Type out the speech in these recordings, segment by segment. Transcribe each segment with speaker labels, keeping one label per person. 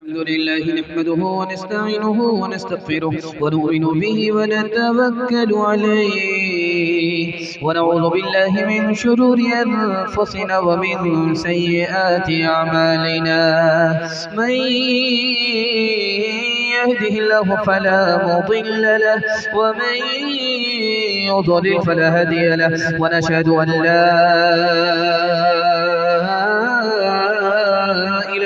Speaker 1: अल्हम्दुलिल्लाह नहमदुहु व नस्तईनुहु व नस्तगफिरुहु व नु'मिनु बिही व नतवक्कलु अलैहि व नऊज़ु बिल्लाहि मिन शुरूरि अनफुसिना व मिन सय्यिआति अमालिना मन यहदिहिल्लाहु फला मुदिल्ल लहु व मन युद्लिल फला हादिय लहु व नशहदु अन ला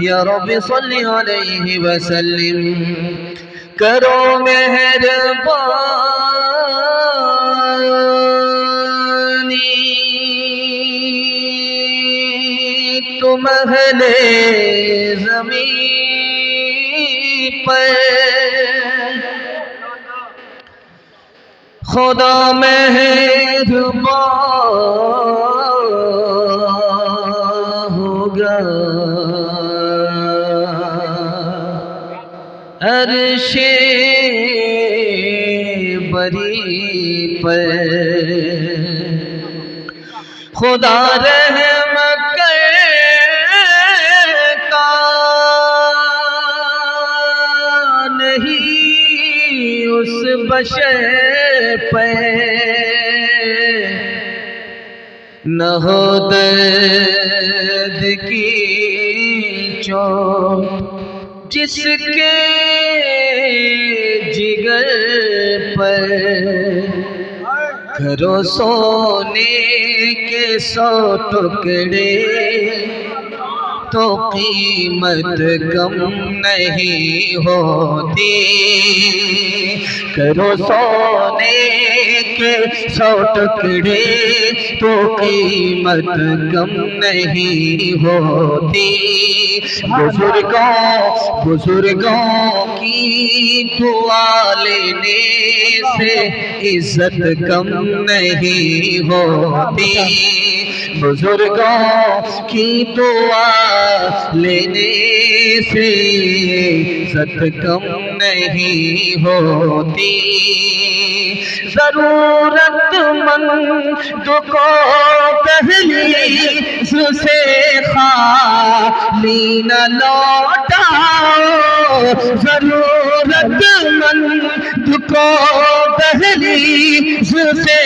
Speaker 1: या रब्बी सल्ली अलैहि वसल्लम करो मेहरबानी तुम अहले ज़मीन पर खुदा मेहरबान होगा अर्शे बरी पर खुदा रहम करता नहीं उस बशर पर न हो दर्द की चोट जिसके जिगर पर करो सोने के 100 टुकड़े तो कीमत कम नहीं होती करो सोने के 100 टुकड़े तो कीमत कम नहीं होती बुजुर्गों की दुआ लेने से इज्जत कम नहीं होती बुजुर्गों की दुआ लेने से इज्जत कम नहीं होती ज़रूरतमंद को दहलीज़ से खाली न लौटाओ ज़रूरतमंद को दहलीज़ से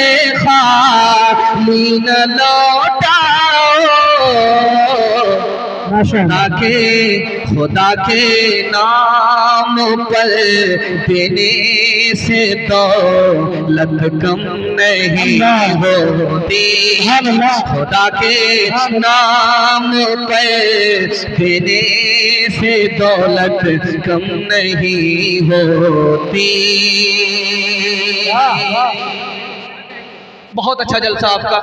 Speaker 1: खाली न लौटाओ खुदा के नाम पर देने से दौलत कम नहीं होती खुदा के नाम पर देने से दौलत कम नहीं होती। बहुत अच्छा जलसा आपका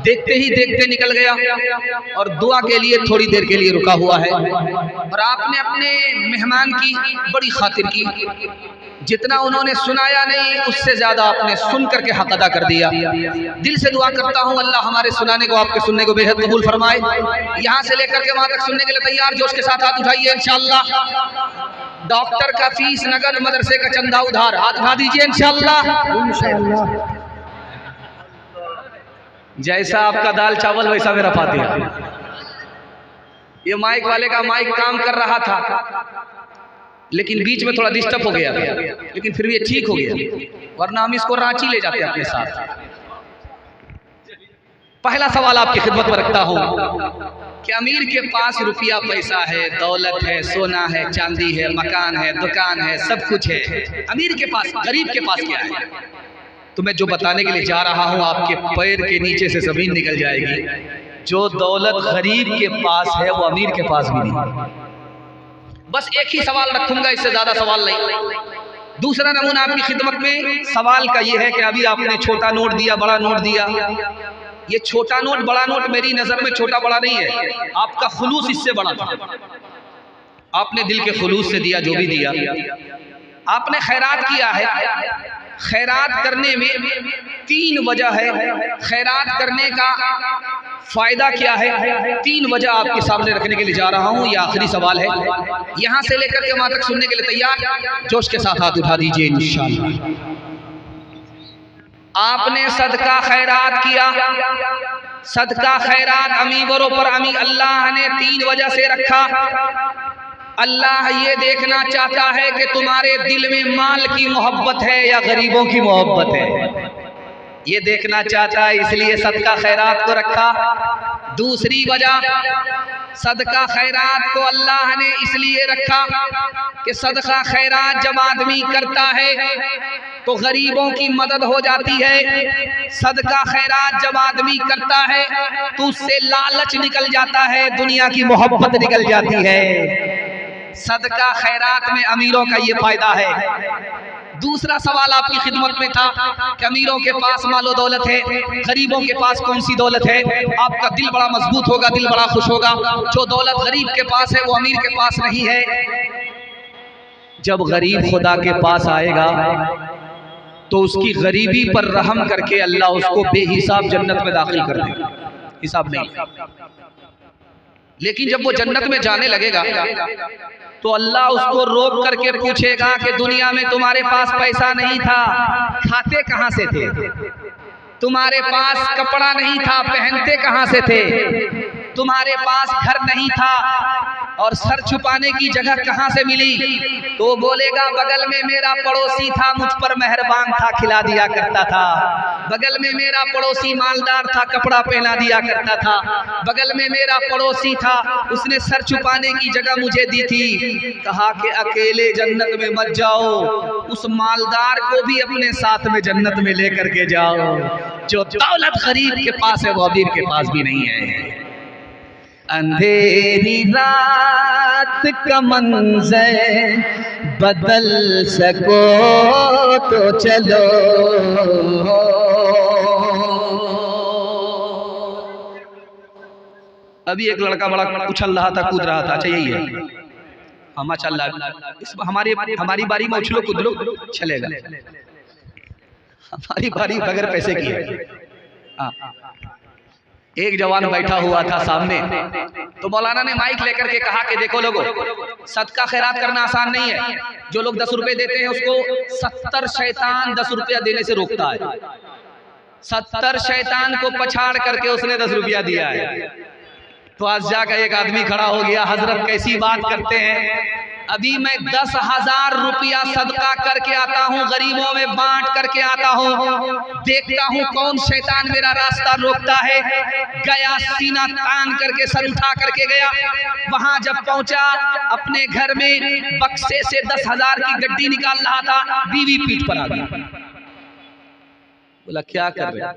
Speaker 1: देखते ही देखते निकल गया और दुआ के लिए थोड़ी देर के लिए रुका हुआ है और आपने अपने मेहमान की बड़ी खातिर की जितना उन्होंने सुनाया नहीं उससे ज्यादा आपने सुन करके हक अदा कर दिया। दिल से दुआ करता हूँ अल्लाह हमारे सुनाने को आपके सुनने को बेहद कबूल फरमाए। यहाँ से लेकर के वहां तक सुनने के लिए तैयार जोश के साथ हाथ उठाइए इंशाअल्लाह। डॉक्टर का फीस नगद मदरसे का चंदा उधार हाथ उठा दीजिए इंशाअल्लाह। जैसा आपका दाल चावल वैसा मेरा फातिहा। ये माइक वाले का माइक काम कर रहा था लेकिन बीच में थोड़ा डिस्टर्ब हो गया लेकिन फिर भी ये ठीक हो गया, वरना हम इसको रांची ले जाते अपने साथ। पहला सवाल आपकी खिदमत में रखता हूं, कि अमीर के पास रुपया पैसा है, दौलत है, सोना है, चांदी है, मकान है, दुकान है, सब कुछ है। अमीर के पास, गरीब के पास क्या है? तो मैं जो बताने के लिए जा रहा हूँ आपके पैर के नीचे से ज़मीन निकल जाएगी। जो दौलत गरीब के पास है वो अमीर के पास भी नहीं। बस एक ही सवाल रखूंगा, इससे ज्यादा सवाल नहीं। दूसरा नमूना आपकी खिदमत में सवाल का ये है कि अभी आपने छोटा नोट दिया, बड़ा नोट दिया। ये छोटा नोट बड़ा नोट मेरी नजर में छोटा बड़ा नहीं है, आपका खुलूस इससे बड़ा था। आपने दिल के खुलूस से दिया जो भी दिया। आपने खैरात किया है। खैरात करने में 3 वजह है। खैरात करने का फायदा क्या है? 3 वजह आपके सामने रखने के लिए जा रहा हूँ। यह आखिरी सवाल है, यहाँ से लेकर के वहां तक सुनने के लिए तैयार? जोश के साथ हाथ उठा दीजिए इंशाअल्लाह। आपने सदका खैरात किया। सदका खैरात अमीरों पर अल्लाह ने 3 वजह से रखा। अल्लाह ये देखना चाहता है कि तुम्हारे दिल में माल की मोहब्बत है या गरीबों की मोहब्बत है। ये देखना चाहता है, इसलिए सदका खैरात को रखा। दूसरी वजह, सदका खैरात को अल्लाह ने इसलिए रखा कि सदका खैरात जब आदमी करता है तो गरीबों की मदद हो जाती है। सदका खैरात जब आदमी करता है तो उससे लालच निकल जाता है, दुनिया की मोहब्बत निकल जाती है। सदका खैरात में अमीरों का ये फायदा है। दूसरा सवाल आपकी खिदमत में था कि अमीरों के पास मालो दौलत है, गरीबों के पास कौन सी दौलत है? आपका दिल बड़ा मजबूत होगा, दिल बड़ा खुश होगा। जो दौलत गरीब के पास है वो अमीर के पास नहीं है। जब गरीब खुदा के पास आएगा तो उसकी गरीबी पर रहम करके अल्लाह उसको बेहिसाब जन्नत में दाखिल कर देगा, हिसाब नहीं। लेकिन जब वो जन्नत में जाने लगेगा तो अल्लाह उसको रोक करके पूछेगा कि दुनिया में तुम्हारे पास पैसा नहीं था, खाते कहाँ से थे? तुम्हारे पास कपड़ा नहीं था, पहनते कहाँ से थे? तुम्हारे पास घर नहीं था और सर छुपाने की जगह कहाँ से मिली? तो बोलेगा बगल में मेरा पड़ोसी था, मुझ पर मेहरबान था, खिला दिया करता था। बगल में मेरा पड़ोसी मालदार था, कपड़ा पहना दिया करता था। बगल में मेरा पड़ोसी था, उसने सर छुपाने की जगह मुझे दी थी। कहा कि अकेले जन्नत में मत जाओ, उस मालदार को भी अपने साथ में जन्नत में लेकर के जाओ। जो दौलत गरीब के पास है वो अमीर के पास भी नहीं है। अंधेरी रात का मंज़र बदल सको तो चलो। अभी एक लड़का बड़ा उछल रहा था, कूद रहा था। अच्छा यही है, हाँ माशाअल्लाह। इस हमारी बारी में उछलो कूद लो, चलेगा। हमारी बारी बगैर पैसे की है। हाँ, एक जवान बैठा हुआ था सामने, तो मौलाना ने माइक लेकर के कहा कि देखो लोगों, सदका खैरात करना आसान नहीं है। जो लोग 10 रुपए देते हैं उसको 70 शैतान 10 रुपया देने से रोकता है। 70 शैतान को पछाड़ करके उसने 10 रुपया दिया है। तो आज जाकर एक आदमी खड़ा हो गया, हजरत कैसी बात करते हैं, अभी मैं 10,000 रुपया सदका करके आता हूँ, गरीबों में बांट करके आता हूँ, देखता हूँ कौन शैतान मेरा रास्ता रोकता है। गया, सीना तान करके सर उठा करके गया। वहां जब पहुंचा, अपने घर में बक्से से 10,000 की गड्डी निकाल रहा था, बीवी पीठ पर आ गई। बोला क्या कर रहे?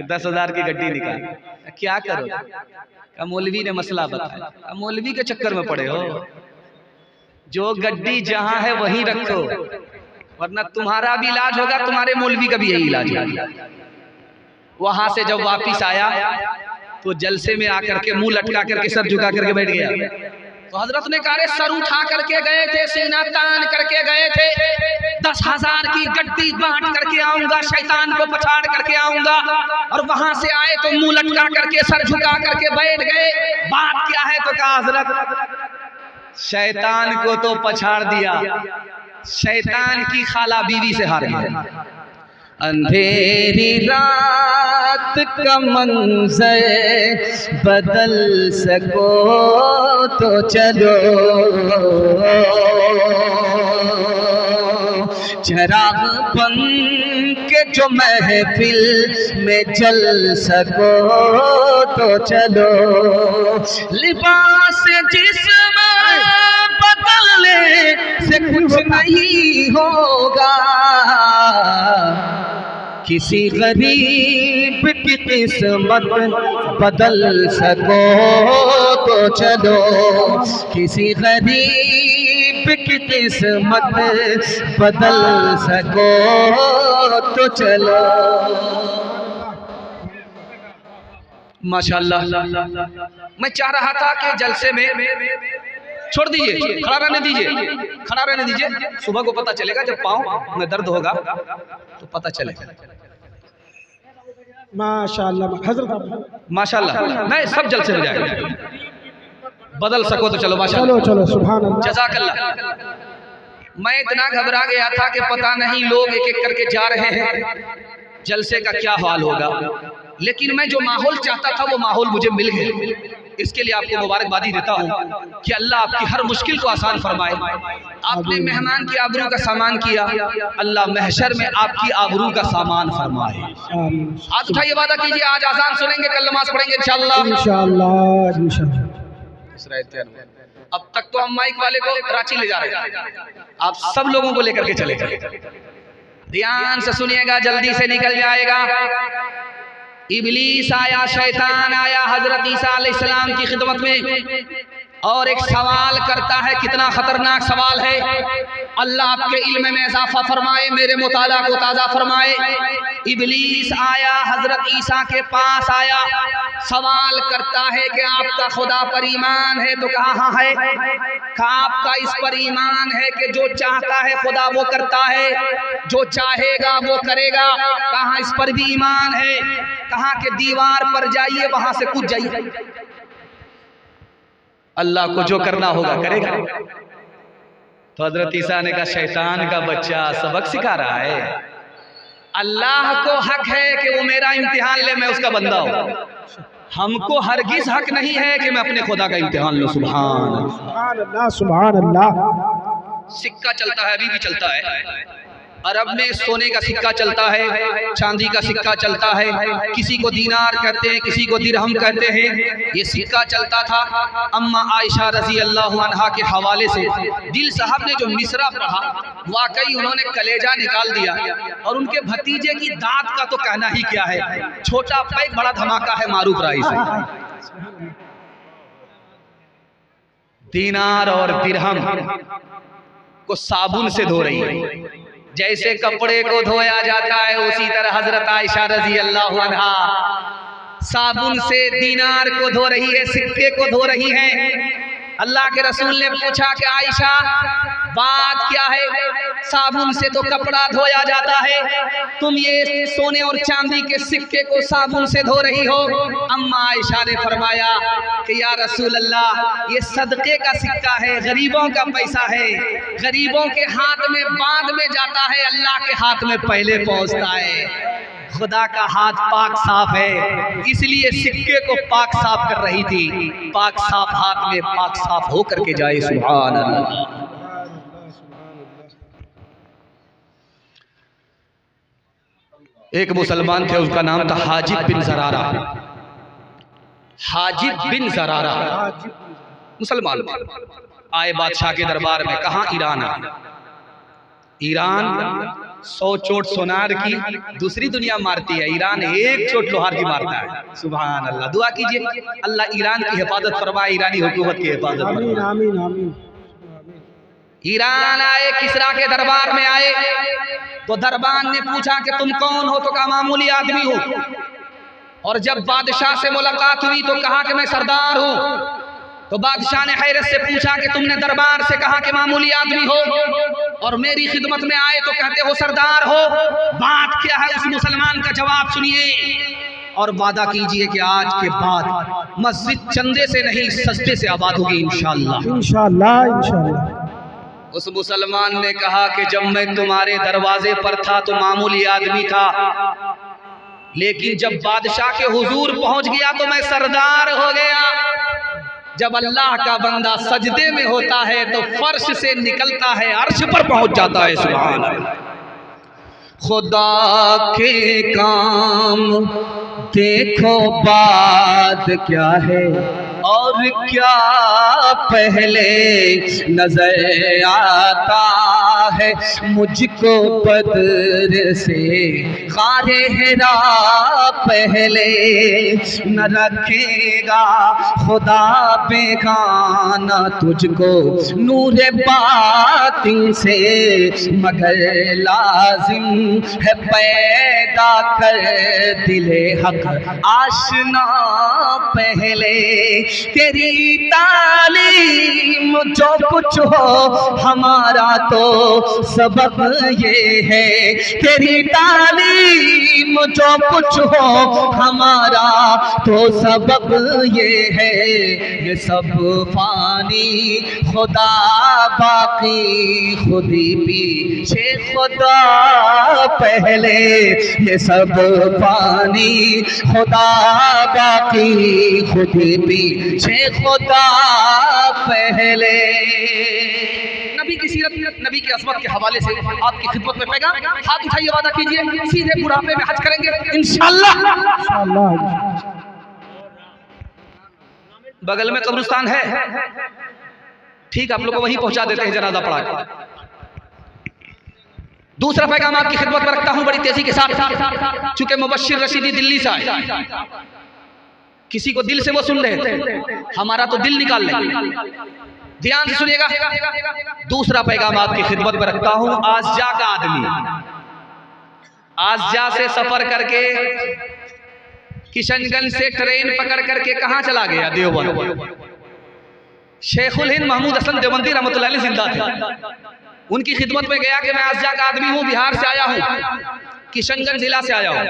Speaker 1: 10,000 की गड्डी निकाल, क्या करो? मौलवी ने मसला बताया। मौलवी के चक्कर में पड़े हो, जो गड्डी जहां है वहीं रखो, वरना तुम्हारा भी इलाज होगा, तुम्हारे मौलवी का भी यही इलाज होगा। वहां से जब वापिस आया तो जलसे में आकर के मुंह लटका करके सर झुका करके बैठ गया। तो हजरत ने कहा सर उठा करके गए थे, सीना तान करके गए थे, 10,000 की गड्डी बांट करके आऊंगा, शैतान को पछाड़ करके आऊंगा, और वहां से आए तो मुंह लटका करके सर झुका करके बैठ गए। बात क्या है? तो कहा हजरत शैतान को तो पछाड़ दिया, शैतान की खाला बीवी से हार गया। अंधेरी रात का मंज़र बदल सको तो चलो। चिराग बन के जो महफिल में जल सको तो चलो, लिबास जिस्म बदलने से कुछ नहीं होगा, किसी गरीब की किस्मत बदल सको तो चलो, किसी गरीब की किस्मत बदल सको तो चलो। माशाअल्लाह। मैं चाह रहा था कि जलसे में छोड़ दीजिए, खड़ा रहने दीजिए, खड़ा रहने दीजिए। सुबह को पता चलेगा जब पाँव में दर्द होगा तो पता चलेगा।
Speaker 2: माशाअल्लाह हजरत,
Speaker 1: माशाअल्लाह। नहीं, सब जलसे हो जाएगा, बदल सको तो चलो। माशाअल्लाह,
Speaker 2: चलो चलो, सुभान अल्लाह,
Speaker 1: जज़ाकल्लाह। मैं इतना घबरा गया था कि पता नहीं लोग एक एक करके जा रहे हैं, जलसे का क्या हाल होगा, लेकिन मैं जो माहौल चाहता था वो माहौल मुझे मिल गया। इसके लिए आपको मुबारकबादी देता हूँ कि अल्लाह आपकी हर मुश्किल को आसान फरमाए। आपने मेहमान की आबरू का सामान किया, अल्लाह महशर में आपकी आबरू का सामान फरमाए। हाथ उठाइए, वादा कीजिए आज आजान सुनेंगे, कल नमाज पढ़ेंगे इंशाअल्लाह। अब तक तो हम माइक वाले को कराची ले जा रहे हैं, आप सब लोगों को लेकर के चले जाए। ध्यान से सुनिएगा, जल्दी से निकल जाएगा। इबलीस आया, शैतान आया हजरत ईसा अलैहिस्सलाम की खिदमत में और एक सवाल करता है। कितना खतरनाक सवाल है। अल्लाह आपके इल्म में इजाफा फरमाए, मेरे मुताला को ताज़ा फरमाए। इबलीस आया, हजरत ईसा के पास आया, सवाल करता है कि आपका खुदा पर ईमान है? तो कहा हाँ है। कहा आपका इस पर ईमान है कि जो चाहता है खुदा वो करता है, जो चाहेगा वो करेगा? कहा इस पर भी ईमान है। कहा कि दीवार पर जाइए, वहां से कूद जाइए, अल्लाह को जो करना होगा करेगा। तो हजरत ईसा ने कहा शैतान का बच्चा सबक सिखा रहा है। अल्लाह को हक है कि वो मेरा इम्तिहान ले, मैं उसका बंदा हूं। हमको हरगिज हक नहीं है कि मैं अपने खुदा का इम्तिहान लूं। सुभान
Speaker 2: अल्लाह, सुभान अल्लाह।
Speaker 1: सिक्का चलता है, अभी भी चलता है। अरब में सोने का सिक्का चलता है, चांदी का सिक्का चलता है, किसी को दीनार कहते हैं, किसी को दिरहम कहते हैं। ये सिक्का चलता था। अम्मा आयशा रजी अल्लाह अन्हा के हवाले से दिल साहब ने जो मिसरा पढ़ा, वाकई उन्होंने कलेजा निकाल दिया। और उनके भतीजे की दात का तो कहना ही क्या है, छोटा पैक बड़ा धमाका है मारूफ राही से। दीनार और दिरहम को साबुन से धो रही है, जैसे कपड़े को धोया जाता है उसी तरह हजरत आयशा रजी अल्लाह अन्हा साबुन से दीनार को धो रही है, सिक्के को धो रही है। अल्लाह के रसूल ने पूछा कि आयशा बात क्या है? साबुन से तो कपड़ा धोया जाता है, तुम ये सोने और चांदी के सिक्के को साबुन से धो रही हो। अम्मा आयशा ने फरमाया कि या रसूल अल्लाह, ये सदके का सिक्का है, गरीबों का पैसा है, गरीबों के हाथ में बाद में जाता है, अल्लाह के हाथ में पहले पहुंचता है। खुदा का हाथ पाक साफ है, इसलिए सिक्के को पाक साफ कर रही थी। पाक साफ हाथ में पाक साफ हो करके जाए। सुभान अल्लाह। एक मुसलमान थे, उसका नाम था हाजिब बिन ज़रारा। हाजिब बिन ज़रारा मुसलमान आए बादशाह के दरबार में। कहाँ? ईरान आए। ईरान 100 चोट सोनार की दूसरी दुनिया मारती है, ईरान 1 चोट लोहार की मारता है। सुभान अल्लाह। दुआ कीजिए अल्लाह ईरान की हिफाजत फरमाए, ईरानी हुकूमत की हिफाजत फरमाए। आमीन आमीन। ईरान आए, किसरा के दरबार में आए तो दरबार ने पूछा कि तुम कौन हो? तो कहा मामूली आदमी हो। और जब बादशाह से मुलाकात हुई तो कहा कि मैं सरदार हूँ। तो बादशाह ने हैरत से पूछा कि तुमने दरबार से कहा कि मामूली आदमी हो और मेरी खिदमत में आए तो कहते हो सरदार हो, बात क्या है? उस मुसलमान का जवाब सुनिए और वादा कीजिए कि आज के बाद मस्जिद चंदे से नहीं सजदे से आबाद होगी इंशाअल्लाह।
Speaker 2: इंशाअल्लाह इंशाअल्लाह।
Speaker 1: उस मुसलमान ने कहा कि जब मैं तुम्हारे दरवाजे पर था तो मामूली आदमी था, लेकिन जब बादशाह के हुजूर पहुंच गया तो मैं सरदार हो गया। जब अल्लाह का बंदा सजदे में होता है तो फर्श से निकलता है, अर्श पर पहुंच जाता है। सुभान अल्लाह। खुदा के काम देखो बात क्या है और क्या पहले नजर आता है। मुझको बद्र से खारे हेरा पहले न रखेगा खुदा बेगाना तुझको नूरे बातिन से, मगर लाजिम है पैदा कर दिले हक आशना पहले। तेरी तालीम जो कुछ हो हमारा तो सबक ये है, तेरी तालीम जो कुछ हो हमारा तो सबक ये है। ये सब फानी खुदा बाकी खुदी पीछे खुदा पहले। ये सब फानी खुदा बाकी खुदी पीछे खुदा पहले। नबी की सीरत, नबी की असमत के हवाले से आपकी खिदमत में पैगाम। हाथ उठाइए, वादा कीजिए सीधे बुढ़ापे में हज करेंगे इंशाअल्लाह। बगल में कब्रिस्तान है, ठीक आप लोग को वहीं पहुंचा देते हैं जनाजा पढ़ा के। दूसरा पैगाम आपकी खिदमत में रखता हूं बड़ी तेजी के साथ, चूंकि मुबश्शिर रशीदी दिल्ली से आए, किसी को दिल से वो सुन रहे थे, हमारा तो दिल निकाल लेंगे। ध्यान से सुनिएगा। दूसरा पैगाम आपकी खिदमत में रखता हूं। आज़जा का आदमी आज़जा से सफर करके किशनगंज से ट्रेन पकड़ करके कहां चला गया? देवबंद। शेखुल हिंद महमूद हसन देवबंदी रहमतुल्लाह अलैह जिंदा थे, उनकी खिदमत में गया कि मैं आज़जा का आदमी हूं, बिहार से आया हूं, किशनगंज जिला से आया हूं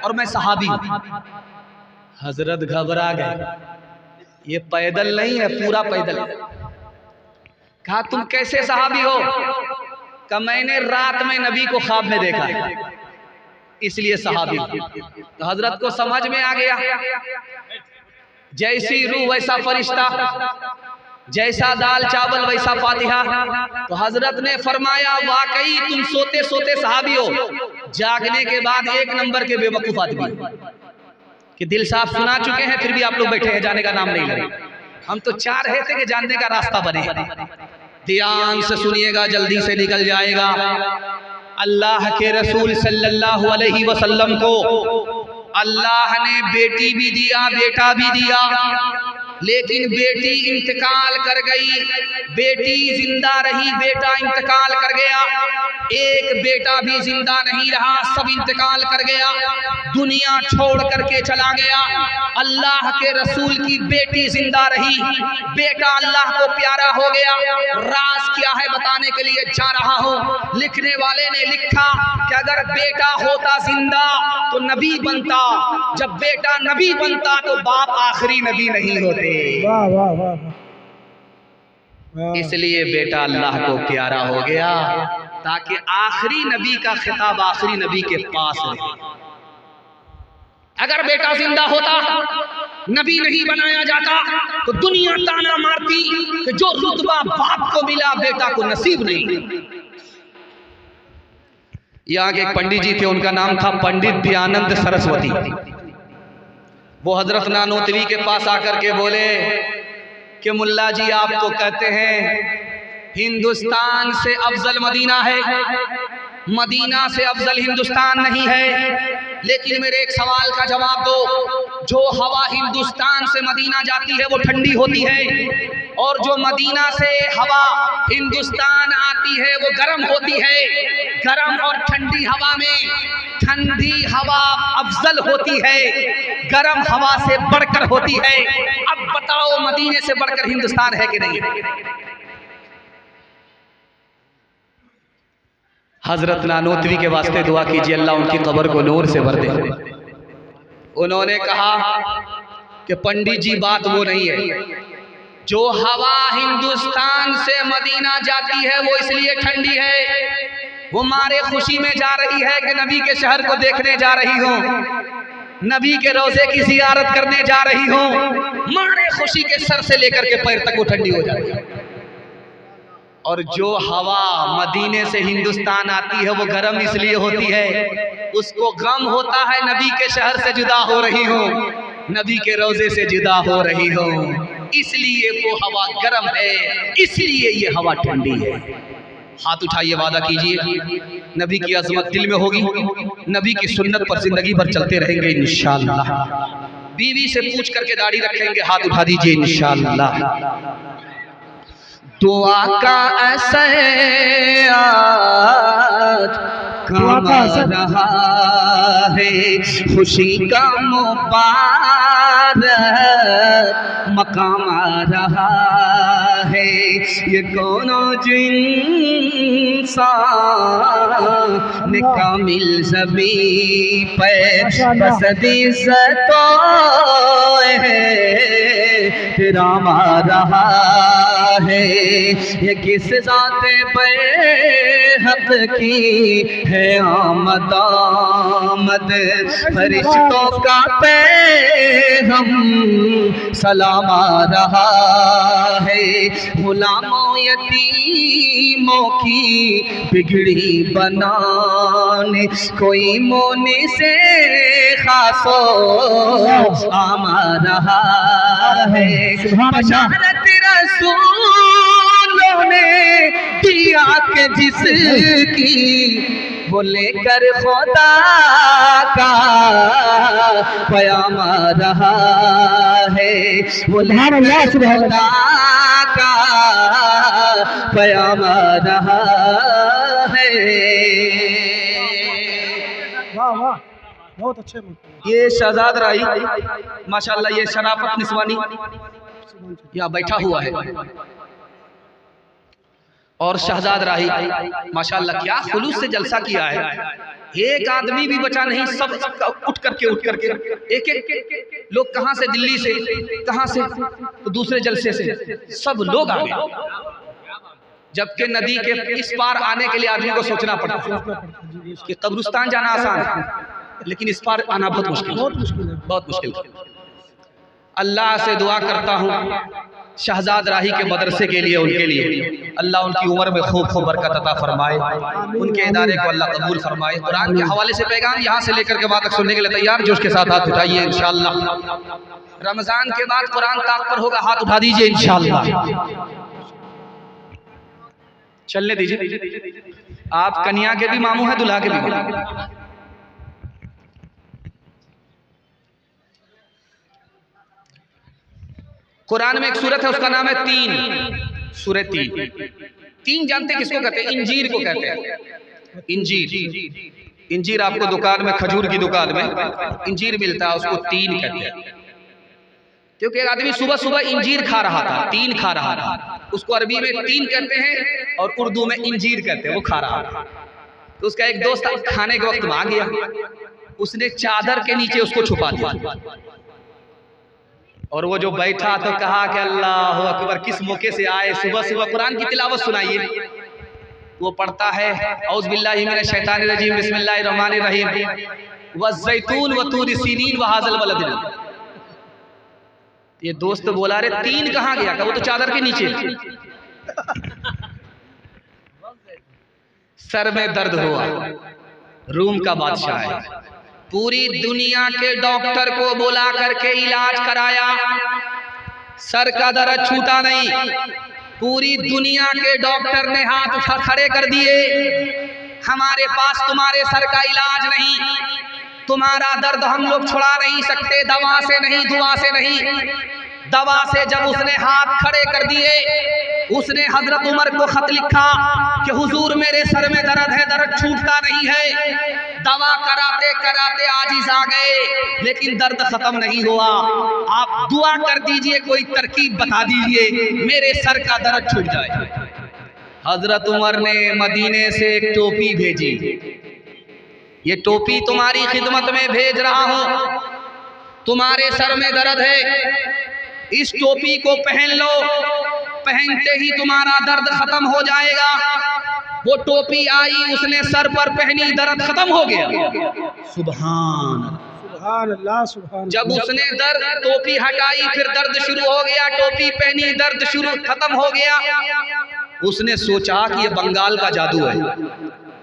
Speaker 1: और मैं सहाबी हूं। हजरत घबरा गए, ये पैदल नहीं है, पूरा पैदल है। कहा तुम कैसे सहाबी हो? कहा मैंने रात में नबी को ख्वाब में देखा है, इसलिए सहाबी। तो हजरत को समझ में आ गया, जैसी रूह वैसा फरिश्ता, जैसा दाल चावल वैसा फातिहा। तो हजरत ने फरमाया वाकई तुम सोते सोते सहाबी हो, जागने के बाद एक नंबर के बेवकूफ आदमी कि दिल साफ सुना चुके हैं फिर भी आप लोग बैठे हैं, जाने का नाम नहीं ले रहे। हम तो चाह रहे थे कि जानने का रास्ता बने। ध्यान से सुनिएगा, जल्दी से निकल जाएगा। अल्लाह के रसूल सल्लल्लाहु अलैहि वसल्लम को अल्लाह ने बेटी भी दिया, बेटा भी दिया, लेकिन बेटी इंतकाल कर गई, बेटी जिंदा रही, बेटा इंतकाल कर गया। एक बेटा भी जिंदा नहीं रहा, सब इंतकाल कर गया, दुनिया छोड़ करके चला गया। अल्लाह के रसूल की बेटी जिंदा रही, बेटा अल्लाह को प्यारा हो गया। राज क्या है बताने के लिए जा रहा हूँ। लिखने वाले ने लिखा कि अगर बेटा होता जिंदा तो नबी बनता, जब बेटा नबी बनता तो बाप आखिरी नबी नहीं होते।
Speaker 2: वाह वाह वाह।
Speaker 1: इसलिए बेटा अल्लाह को प्यारा हो गया ताकि आखिरी नबी का खिताब आखिरी नबी के पास रहे। अगर बेटा जिंदा होता, नबी नहीं बनाया जाता, तो दुनिया ताना मारती कि जो रुतबा बाप को मिला बेटा को नसीब नहीं। यहाँ के एक पंडित जी थे, उनका नाम था पंडित दयानंद सरस्वती। वो हजरत नानोतवी के पास आकर के बोले कि मुल्ला जी आप तो कहते हैं हिंदुस्तान से अफजल मदीना है, मदीना से अफजल हिंदुस्तान नहीं है, लेकिन मेरे एक सवाल का जवाब दो। जो हवा हिंदुस्तान से मदीना जाती है वो ठंडी होती है, और जो मदीना से हवा हिंदुस्तान आती है वो गर्म होती है। गर्म और ठंडी हवा में ठंडी हवा अफजल होती है, गर्म हवा से बढ़कर होती है। अब बताओ मदीने से बढ़कर हिंदुस्तान है कि नहीं? हजरत नानोतवी के वास्ते दुआ कीजिए, अल्लाह उनकी कब्र को नूर से भर दे। उन्होंने कहा कि पंडित जी बात वो नहीं है, जो हवा हिंदुस्तान से मदीना जाती है वो इसलिए ठंडी है, वो मारे खुशी में जा रही है कि नबी के शहर को देखने जा रही हूँ, नबी के रोजे की जियारत करने जा रही हूँ। मारे खुशी के सर से लेकर के पैर तक वो ठंडी हो जाती है। और जो हवा मदीने से हिंदुस्तान आती है वो गर्म इसलिए होती है, उसको गम होता है नबी के शहर से जुदा हो रही हो, नबी के रोजे से जुदा हो रही हो, इसलिए वो हवा गर्म है, इसलिए ये हवा ठंडी है। हाथ उठाइए, वादा कीजिए नबी की अजमत दिल में होगी, नबी की सुन्नत पर जिंदगी भर चलते रहेंगे इंशाअल्लाह। बीवी से पूछ करके दाढ़ी रखेंगे, हाथ उठा दीजिए इंशाअल्लाह। दुआ का असर आज कमा रहा है, खुशी का मुबारक मकाम आ रहा है, ये कौनो इंसान कामिल ज़मी पे बसदी सतो है राम आ रहा है, ये किस ज़ाते पे हक की है आमद आमद, फरिश्तों का पे हम सलाम आ रहा है, गुलामों यतीमों की बिगड़ी बनाने कोई मोने से खासो आम आ रहा है, बशारत रसूलों ने दिया के जिसकी वो लेकर खुदा का प्याम आ रहा है, वो लेकर खुदा का प्याम आ रहा है।
Speaker 2: वाह वाह, बहुत अच्छे मुल्क।
Speaker 1: ये शहजाद राही माशाल्लाह, ये शराफत निस्वानी यहाँ बैठा हुआ है, और शहजाद राही माशाल्लाह क्या खुलूस से जलसा किया है, एक आदमी भी बचा नहीं, सब उठ करके एक एक लोग, कहाँ से, दिल्ली से, कहाँ से, तो दूसरे जलसे से सब लोग आ गए, जबकि नदी के इस पार आने के लिए आदमी को सोचना पड़ता है कि कब्रिस्तान जाना आसान है, लेकिन इस पार आना बहुत मुश्किल है, बहुत मुश्किल है। अल्लाह से दुआ करता हूँ शहजाद राही के मदरसे के लिए, उनके लिए अल्लाह उनकी उम्र में खूब खूब बरकत अता फरमाए, उनके इदारे को अल्लाह कबूल फरमाए। कुरान के हवाले से पैगाम यहाँ से लेकर के वहाँ तक सुनने के लिए तैयार, जोश के साथ हाथ उठाइए इंशाअल्लाह। रमजान के बाद कुरान ताक पर होगा, हाथ उठा दीजिए इंशाअल्लाह। चलने दीजिए, आप कन्या के भी मामू हैं, दुल्हा के भी मामू। कुरान में एक सूरत है, उसका नाम है तीन, सूरह तीन। तीन जानते किसको कहते हैं? इंजीर को कहते हैं। इंजीर, इंजीर आपको दुकान में, खजूर की दुकान में इंजीर मिलता है, उसको तीन कहते हैं। क्योंकि एक आदमी सुबह सुबह इंजीर खा रहा था, तीन खा रहा था, उसको अरबी में तीन कहते हैं और उर्दू में इंजीर कहते हैं, वो खा रहा था। तो उसका एक दोस्त खाने के वक्त में आ गया, उसने चादर के नीचे उसको छुपा दिया, और वो जो बैठा तो कहा कि अल्लाह अकबर, किस मौके से आए, सुबह सुबह कुरान की तिलावत सुनाइए। वो पढ़ता है औज़ बिल्लाहि मिनश शैतानिर रजीम, बिस्मिल्लाहिर रहमानिर रहीम, वज़्ज़ैतून वतूर सीनीन वहाज़ल बलदिल। ये दोस्त बोला, रे तीन कहाँ गया? कहा वो तो चादर के नीचे। सर में दर्द हुआ, रूम का बादशाह है, पूरी दुनिया के डॉक्टर को बुला करके इलाज कराया, सर का दर्द छूटा नहीं। पूरी दुनिया के डॉक्टर ने हाथ उठा खड़े कर दिए, हमारे पास तुम्हारे सर का इलाज नहीं, तुम्हारा दर्द हम लोग छुड़ा नहीं सकते, दवा से नहीं, दुआ से नहीं। दवा से जब उसने हाथ खड़े कर दिए, उसने हजरत उमर को खत लिखा कि हुजूर मेरे सर में दर्द है, दर्द छूटता नहीं है। दवा कराते कराते आजिज आ गए, लेकिन दर्द खत्म नहीं हुआ। आप दुआ कर दीजिए, कोई तरकीब बता दीजिए, मेरे सर का दर्द छूट जाए। हजरत उमर ने मदीने से एक टोपी भेजी, ये टोपी तुम्हारी खिदमत में भेज रहा हूं, तुम्हारे सर में दर्द है, इस टोपी को पहन लो, पहनते ही तुम्हारा दर्द खत्म हो जाएगा। वो टोपी आई, उसने सर पर पहनी, दर्द खत्म हो गया। सुभान
Speaker 2: अल्लाह, सुभान।
Speaker 1: जब उसने दर्द, टोपी हटाई, फिर दर्द शुरू हो गया, टोपी पहनी, दर्द शुरू खत्म हो गया। उसने सोचा कि ये बंगाल का जादू है,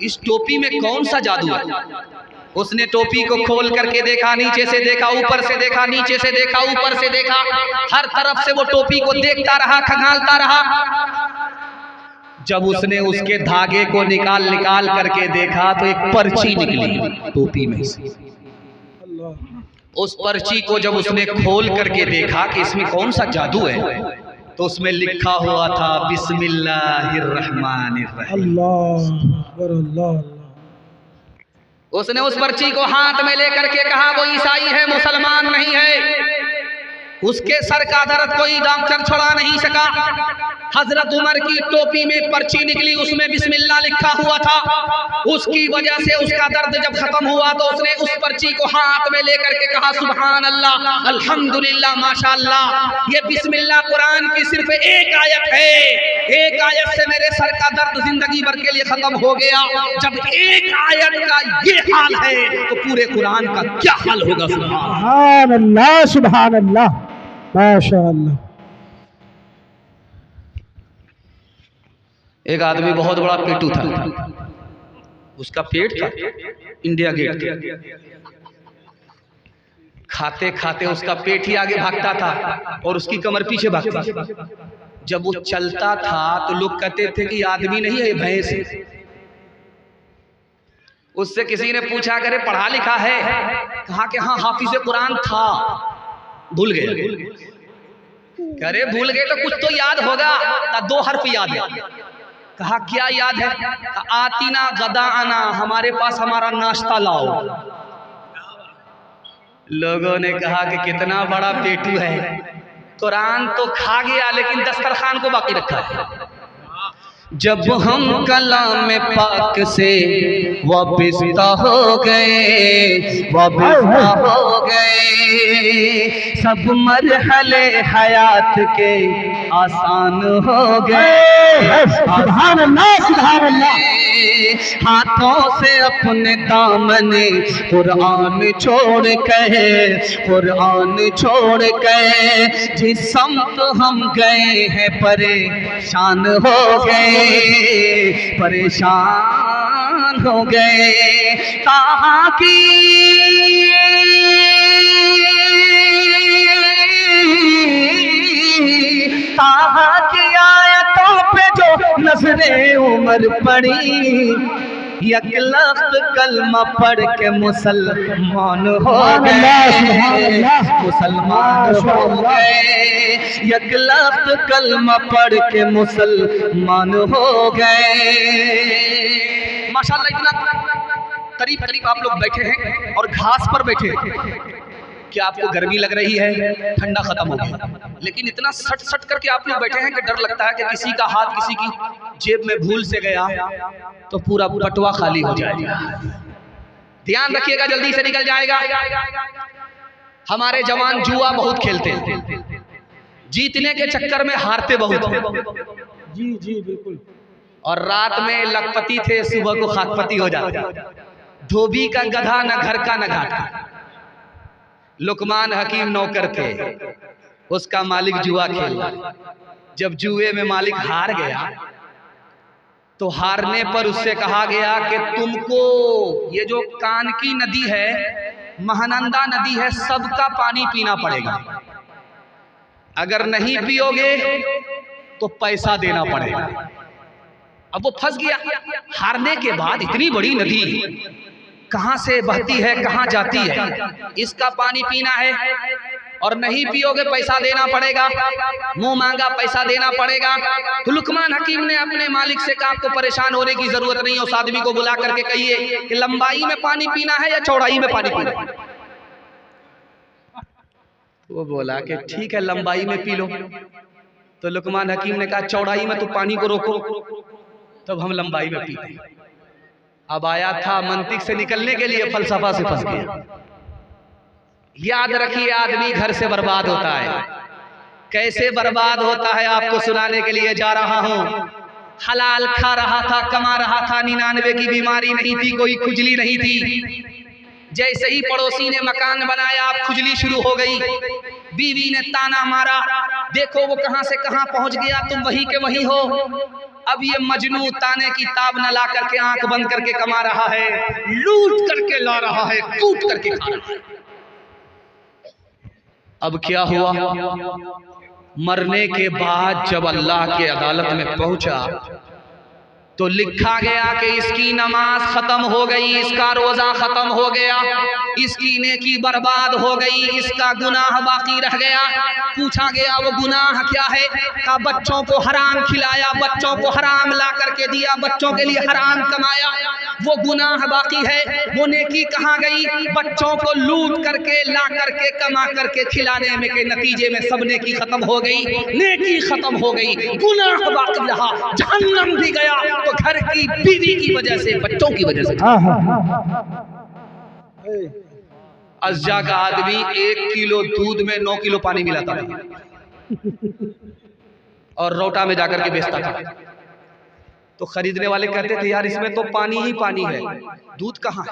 Speaker 1: इस टोपी में कौन सा जादू है। उसने टोपी को खोल करके देखा, नीचे से देखा, ऊपर से देखा, नीचे से देखा, ऊपर से देखा, हर तरफ से वो टोपी को देखता रहा, खंगालता रहा। जब उसने उसके धागे को निकाल करके देखा तो एक पर्ची निकली टोपी में से। उस पर्ची को जब उसने खोल करके देखा कि इसमें कौन सा जादू है, तो उसमें लिखा हुआ था बिस्मिल्लाहिर्रहमानिर्रहीम।
Speaker 2: अल्लाह।
Speaker 1: उसने उस पर्ची को हाथ में लेकर के कहा वो ईसाई है, मुसलमान नहीं है। उसके सर का दर्द कोई डॉक्टर छुड़ा नहीं सका। हजरत उमर की टोपी में पर्ची निकली, उसमें बिस्मिल्लाह लिखा हुआ था। उसकी वजह से उसका दर्द जब खत्म हुआ तो उसने उस पर्ची को हाथ में लेकर के कहा सुभान अल्लाह, अल्हम्दुलिल्लाह, माशाअल्लाह। ये बिस्मिल्लाह कुरान की सिर्फ एक आयत है, एक आयत से मेरे सर का दर्द जिंदगी भर के लिए खत्म हो गया। जब एक आयत का ये हाल है तो पूरे कुरान का क्या हाल होगा।
Speaker 2: सुभान अल्लाह, सुभान अल्लाह, माशाअल्लाह।
Speaker 1: एक आदमी बहुत बड़ा पेटू था, उसका पेट था इंडिया गेट। खाते खाते उसका पेट ही आगे भागता था और उसकी कमर पीछे भागती। जब वो चलता था तो लोग कहते थे कि आदमी नहीं है, भैंस है। उससे किसी ने पूछा करे पढ़ा लिखा है? कहा कि हाँ, हाफिज़े कुरान था। भूल गए। करे भूल गए तो कुछ तो याद होगा। 2 हर्फ याद है। कहा क्या याद है? आतीना गदाआना, हमारे पास हमारा नाश्ता लाओ। लोगों ने कहा कि कितना बड़ा पेटू है, कुरान तो खा गया लेकिन दस्तरखान को बाकी रखा है। जब हम कलाम पाक से वाबिस्ता हो गए, वाबिस्ता हो गए, सब मरहले हयात के आसान हो गए।
Speaker 2: सुभान अल्लाह, सुभान अल्लाह।
Speaker 1: हाथों से अपने दामने कुरान छोड़ के, कुरान छोड़ के जिस समत हम गए हैं परेशान हो गए, परेशान हो गए। कहाँ की आयतों पे जो नजरे उमर पड़ी, एक लफ्ज़ कलमा पढ़ के मुसलमान हो गए, मुसलमान हो गए। एक लफ्ज़ कलमा पढ़ के मुसलमान हो गए। माशाअल्लाह, इतना करीब करीब आप लोग बैठे हैं और घास पर बैठे हैं। क्या आपको गर्मी लग रही है? ठंडा खत्म हो गया, लेकिन इतना सट सट करके आप लोग बैठे हैं कि डर लगता है कि किसी का हाथ किसी की जेब में भूल से गया तो पूरा बटुआ खाली हो जाएगा। ध्यान रखिएगा, जल्दी से निकल जाएगा। हमारे जवान जुआ बहुत खेलते हैं, जीतने के चक्कर में हारते बहुत हैं।
Speaker 2: जी जी बिल्कुल।
Speaker 1: और रात में लखपति थे, सुबह को खाकपति हो जाते। धोबी का गधा, न घर का न घाट का। लुकमान हकीम नौकर थे, उसका मालिक जुआ खेला। जब जुए में मालिक हार गया तो हारने पर उससे कहा गया कि तुमको ये जो कान की नदी है, महानंदा नदी है, सबका पानी पीना पड़ेगा। अगर नहीं पियोगे तो पैसा देना पड़ेगा। अब वो फंस गया। हारने के बाद इतनी बड़ी नदी कहां से बहती है, कहां जाती है, इसका पानी पीना है और नहीं पियोगे पैसा देना पड़ेगा। मुंह मांगा पैसा देना पड़ेगा। तो लुकमान हकीम ने अपने मालिक से कहा आपको परेशान होने की जरूरत नहीं, उस आदमी को बुला करके कहिए कि लंबाई में पानी पीना है या चौड़ाई में पानी पीना है। वो बोला कि ठीक है, लंबाई में पी लो। तो लुकमान हकीम ने कहा चौड़ाई में तो पानी को रोको, तब हम लंबाई में पीते हैं। अब आया था मंतिक से निकलने के लिए, फलसफा से फंस गया। याद रखिए, आदमी घर से बर्बाद होता है। कैसे बर्बाद होता है आपको सुनाने के लिए जा रहा हूं। हलाल खा रहा था, कमा रहा था, 99 की बीमारी नहीं थी, कोई खुजली नहीं थी। जैसे ही पड़ोसी ने मकान बनाया, अब खुजली शुरू हो गई। बीवी ने ताना मारा, देखो वो कहां से कहां पहुंच गया, तुम वही के वही हो। अब ये मजनू ताने की ताब न ला करके आंख बंद करके कमा रहा है, लूट करके ला रहा है, कूट करके खा रहा है। अब क्या हुआ, मरने के बाद जब अल्लाह के अदालत में पहुंचा तो लिखा गया कि इसकी नमाज खत्म हो गई, इसका रोजा खत्म हो गया, इसकी नेकी बर्बाद हो गई, इसका गुनाह बाकी रह गया। पूछा गया वो गुनाह क्या है? का बच्चों को हराम खिलाया, बच्चों को हराम ला करके दिया, बच्चों के लिए हराम कमाया, वो गुनाह बाकी है। वो नेकी कहाँ गई? बच्चों को लूट करके ला करके कमा करके खिलाने में के नतीजे में सब नेकी खत्म हो गई, नेकी खत्म हो गई, गुनाह बाकी रहा, जहन्नम भी गया। तो घर की बीवी की वजह से, बच्चों की वजह से। अज्जा का आदमी 1 किलो दूध में 9 किलो पानी मिलाता था और रोटा में जाकर के बेचता था। तो खरीदने वाले कहते थे यार इसमें तो पानी ही पानी है, दूध कहाँ है?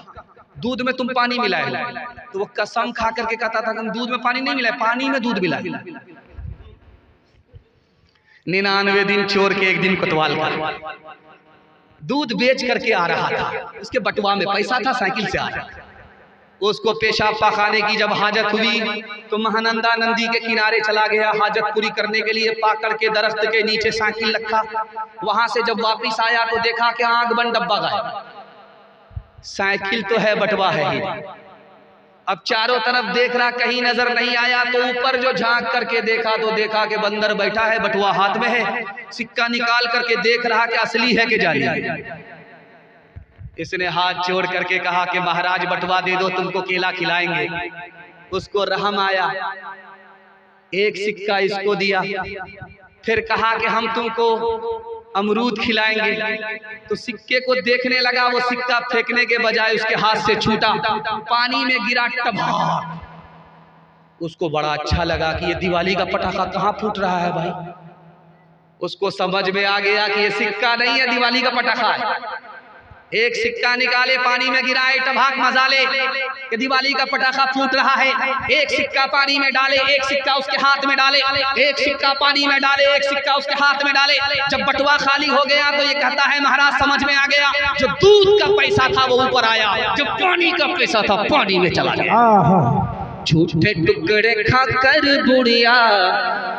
Speaker 1: दूध में तुम पानी मिलाए। तो वो कसम खा करके कहता था कि दूध में पानी नहीं मिलाए, पानी में दूध मिलाए। 99 दिन चोर के एक दिन कोतवाल का दूध बेच करके आ रहा था, उसके बटुआ में पैसा था, साइकिल से आ रहा था। उसको पेशाब पाखाने की जब हाजत हुई तो महानंदा नदी के किनारे चला गया हाजत पूरी करने के लिए। पाकड़ के दरख्त के नीचे साइकिल रखा, वहां से जब वापस आया तो देखा कि आग बंद डब्बा गायब, साइकिल तो है बटुआ है ही। अब चारों तरफ देख रहा, कहीं नजर नहीं आया, तो ऊपर जो झांक करके देखा तो देखा कि बंदर बैठा है, बटुआ हाथ में है, सिक्का निकाल करके देख रहा कि असली है कि जाली है। इसने हाथ जोड़ करके कहा कि महाराज बटुआ दे दो, तुमको केला खिलाएंगे। उसको रहम आया, एक सिक्का इसको दिया, फिर कहा कि हम तुमको अमरूद खिलाएंगे। तो सिक्के को देखने लगा, वो सिक्का फेंकने के बजाय उसके हाथ से छूटा, पानी में गिरा टभाक। उसको बड़ा अच्छा लगा कि ये दिवाली का पटाखा कहाँ फूट रहा है भाई। उसको समझ में आ गया कि ये सिक्का नहीं है, दिवाली का पटाखा है। एक सिक्का निकाले, पानी में गिराए, टभाक मजाले कि दिवाली का पटाखा फूट रहा है। एक सिक्का पानी में डाले, एक सिक्का उसके हाथ में डाले, एक सिक्का पानी में डाले, एक सिक्का उसके हाथ में डाले। जब बटुआ खाली हो गया तो ये कहता है महाराज समझ में आ गया, जो दूध का पैसा था वो ऊपर आया, जो पानी का पैसा था पानी में चला गया। झूठे टुकड़े खाकर बुढ़िया